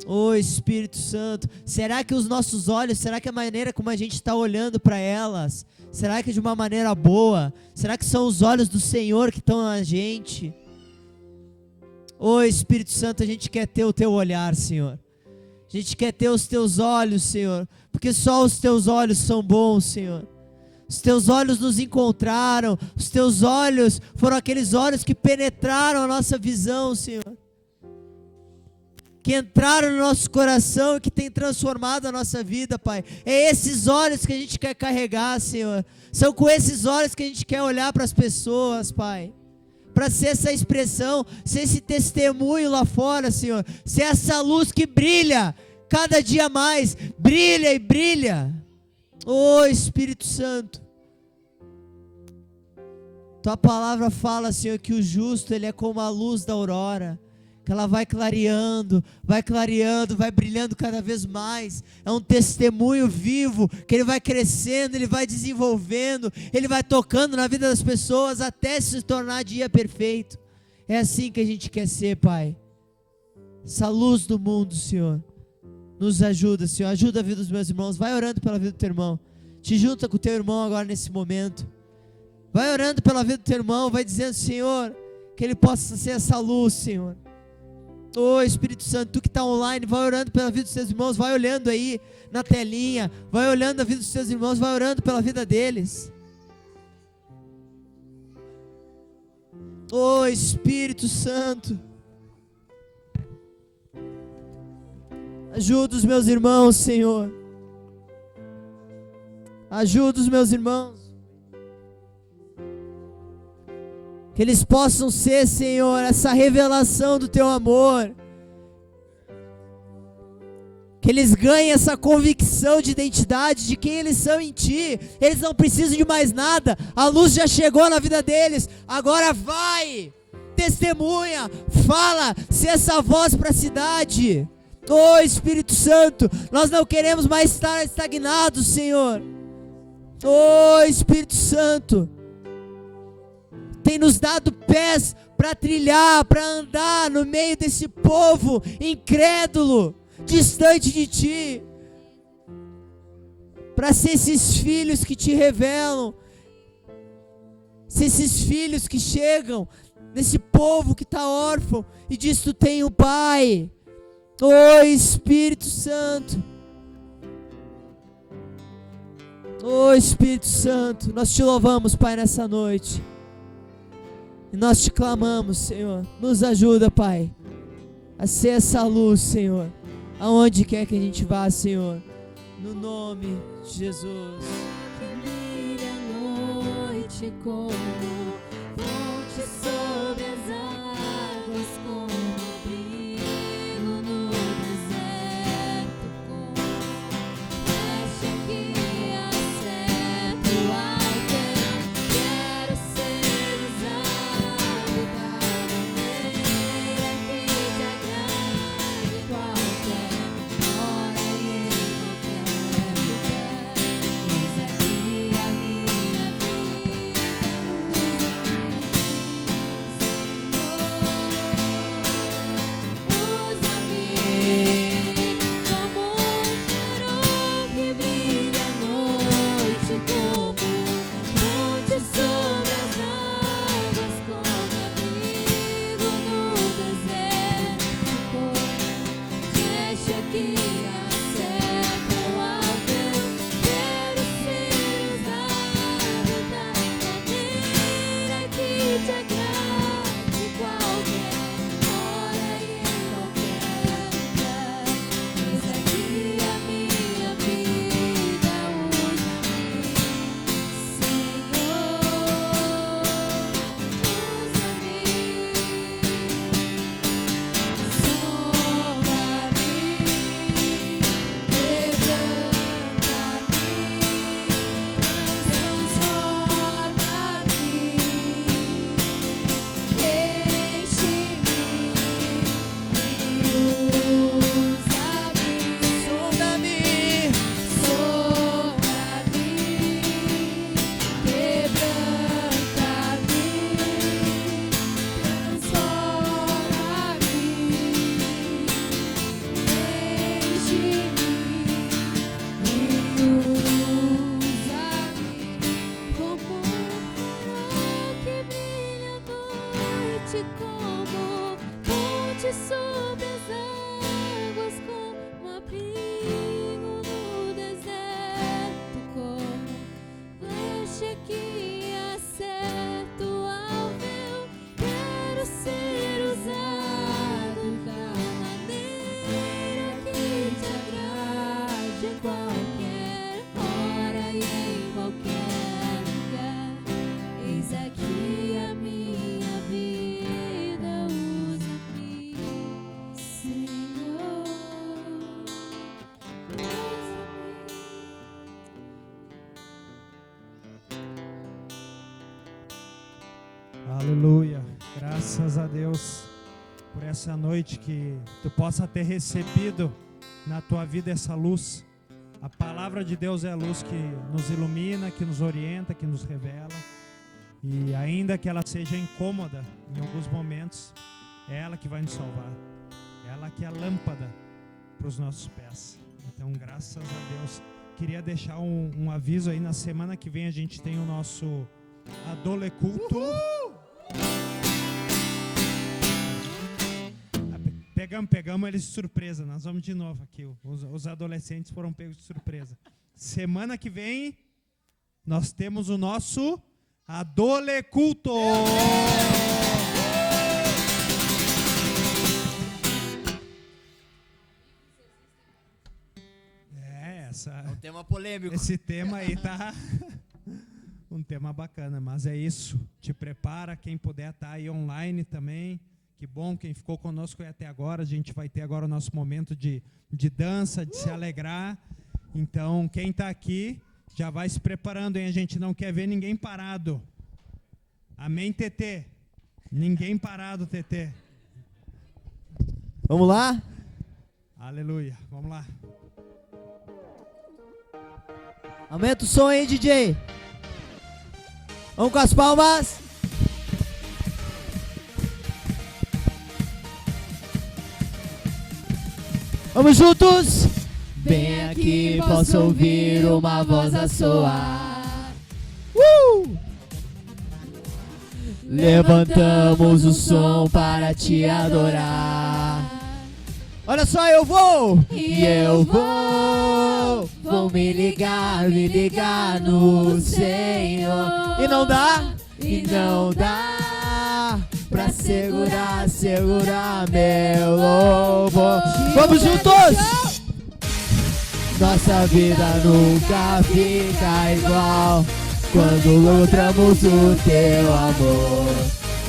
Ô Espírito Santo, será que os nossos olhos, será que a maneira como a gente está olhando para elas, será que de uma maneira boa? Será que são os olhos do Senhor que estão na gente? Ô Espírito Santo, a gente quer ter o teu olhar, Senhor. A gente quer ter os teus olhos, Senhor, porque só os teus olhos são bons, Senhor. Os teus olhos nos encontraram, os teus olhos foram aqueles olhos que penetraram a nossa visão, Senhor. Que entraram no nosso coração e que tem transformado a nossa vida, Pai. É esses olhos que a gente quer carregar, Senhor. São com esses olhos que a gente quer olhar para as pessoas, Pai. Para ser essa expressão, ser esse testemunho lá fora, Senhor. Ser essa luz que brilha cada dia mais. Brilha e brilha. Ô Espírito Santo. Tua palavra fala, Senhor, que o justo, ele é como a luz da aurora. Que ela vai clareando, vai brilhando cada vez mais. É um testemunho vivo, que ele vai crescendo, ele vai desenvolvendo, ele vai tocando na vida das pessoas até se tornar dia perfeito. É assim que a gente quer ser, Pai. Essa luz do mundo, Senhor. Nos ajuda, Senhor. Ajuda a vida dos meus irmãos. Vai orando pela vida do teu irmão. Te junta com o teu irmão agora nesse momento. Vai orando pela vida do teu irmão. Vai dizendo, Senhor, que ele possa ser essa luz, Senhor. Ô Espírito Santo, tu que está online, vai orando pela vida dos seus irmãos, vai olhando aí na telinha, vai olhando a vida dos seus irmãos, vai orando pela vida deles. Ô Espírito Santo, ajuda os meus irmãos, Senhor. Ajuda os meus irmãos. Que eles possam ser, Senhor, essa revelação do Teu amor. Que eles ganhem essa convicção de identidade, de quem eles são em Ti. Eles não precisam de mais nada. A luz já chegou na vida deles. Agora vai, testemunha, fala, se essa voz para a cidade. Ô Espírito Santo, nós não queremos mais estar estagnados, Senhor. Ô Espírito Santo, tem nos dado pés para trilhar, para andar no meio desse povo incrédulo, distante de Ti, para ser esses filhos que Te revelam, ser esses filhos que chegam nesse povo que está órfão e diz: Tu tem um Pai. Ô Espírito Santo, ô Espírito Santo, nós Te louvamos, Pai, nessa noite. E nós Te clamamos, Senhor, nos ajuda, Pai, a ser essa luz, Senhor, aonde quer que a gente vá, Senhor, no nome de Jesus. Que brilha a noite como fonte sobre as águas, como brilho no deserto, como flecha que acerta o alvo. Quero ser usado da maneira que te agrade, em qualquer hora e em qualquer lugar. Eis aqui a minha vida. Aleluia. Graças a Deus por essa noite, que tu possa ter recebido na tua vida essa luz. A palavra de Deus é a luz que nos ilumina, que nos orienta, que nos revela. E ainda que ela seja incômoda em alguns momentos, é ela que vai nos salvar. Ela que é a lâmpada para os nossos pés. Então, graças a Deus. Queria deixar um aviso aí. Na semana que vem a gente tem o nosso Adoleculto. Pegamos eles de surpresa. Nós vamos de novo aqui. Os adolescentes foram pegos de surpresa. Semana que vem nós temos o nosso Adoleculto. É um tema polêmico. Esse tema aí tá um tema bacana, mas é isso. Te prepara, quem puder estar aí online também. Que bom, quem ficou conosco até agora. A gente vai ter agora o nosso momento de dança, de se alegrar. Então, quem está aqui, já vai se preparando, hein? A gente não quer ver ninguém parado. Amém, TT? Ninguém parado, TT. Vamos lá? Aleluia, vamos lá. Aumenta o som aí, DJ. Vamos com as palmas. Vamos juntos. Bem aqui posso ouvir uma voz a soar. Levantamos o som para te adorar. Olha só, eu vou. E eu vou me ligar no Senhor. E não dá pra segurar meu louvor. Vamos juntos! Nossa vida nunca fica igual quando encontramos o teu amor.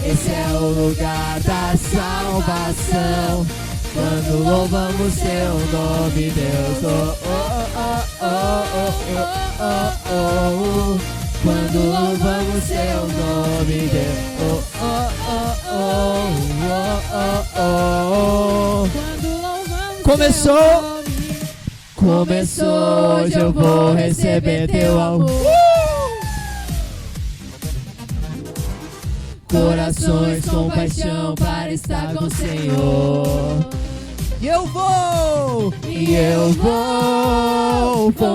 Esse é o lugar da salvação, quando louvamos teu nome, Deus. Oh, oh, oh, oh, oh, oh, oh, oh. Quando louvamos teu nome, Deus. Oh, oh, oh, oh, oh, oh. Começou, hoje eu vou receber teu amor. Corações com paixão para estar com o Senhor. E eu vou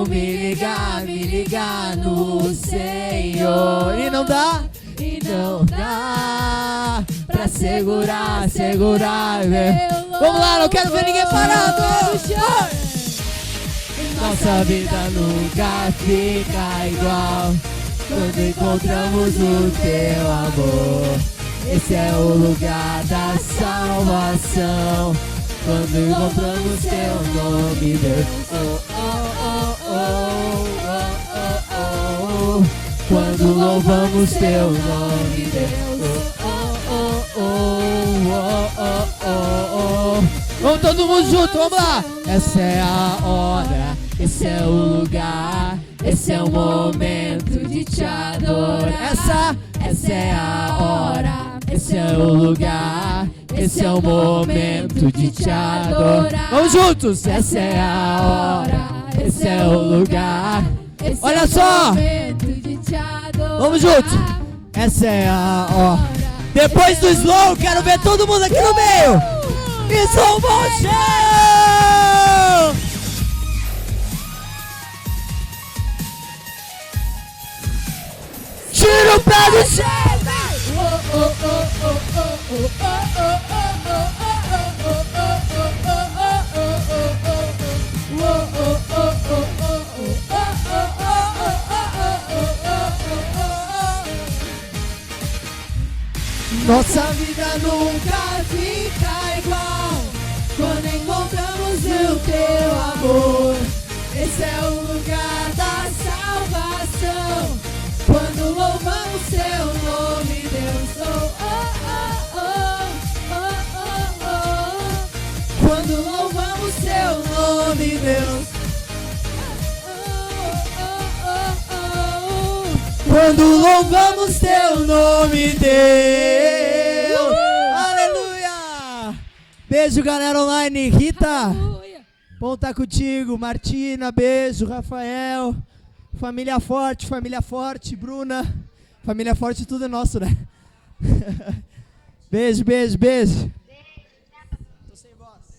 me ligar no Senhor. E não dá pra segurar. Vamos lá, não quero ver ninguém parado. Nossa vida nunca fica igual quando encontramos o teu amor. Esse é o lugar da salvação, quando encontramos teu nome, Deus. Oh, oh, oh, oh, oh, oh. Quando louvamos teu nome, Deus. Oh, oh, oh, oh, oh, oh. Vamos todo mundo junto, vamos lá. Essa é a hora, esse é o lugar, esse é o momento de te adorar. Essa é a hora, esse é o lugar, esse é o momento de te adorar. Vamos juntos! Essa é a hora, esse é o lugar. Olha só! Vamos juntos! Essa é a hora. Depois do slow, quero ver todo mundo aqui no meio! Slow motion! Tira o pé do chão! Nossa vida nunca fica igual quando encontramos o teu amor. Esse é o lugar da salvação, quando louvamos teu nome, Deus. Oh, oh, oh, oh, oh, oh. Quando louvamos teu nome, Deus. Oh, oh, oh, oh, oh. quando louvamos teu nome, Deus. Aleluia! Beijo, galera online. Rita, bom estar contigo. Martina, beijo. Rafael, família forte. Bruna, família forte, tudo é nosso, né? Beijo. Tô sem voz.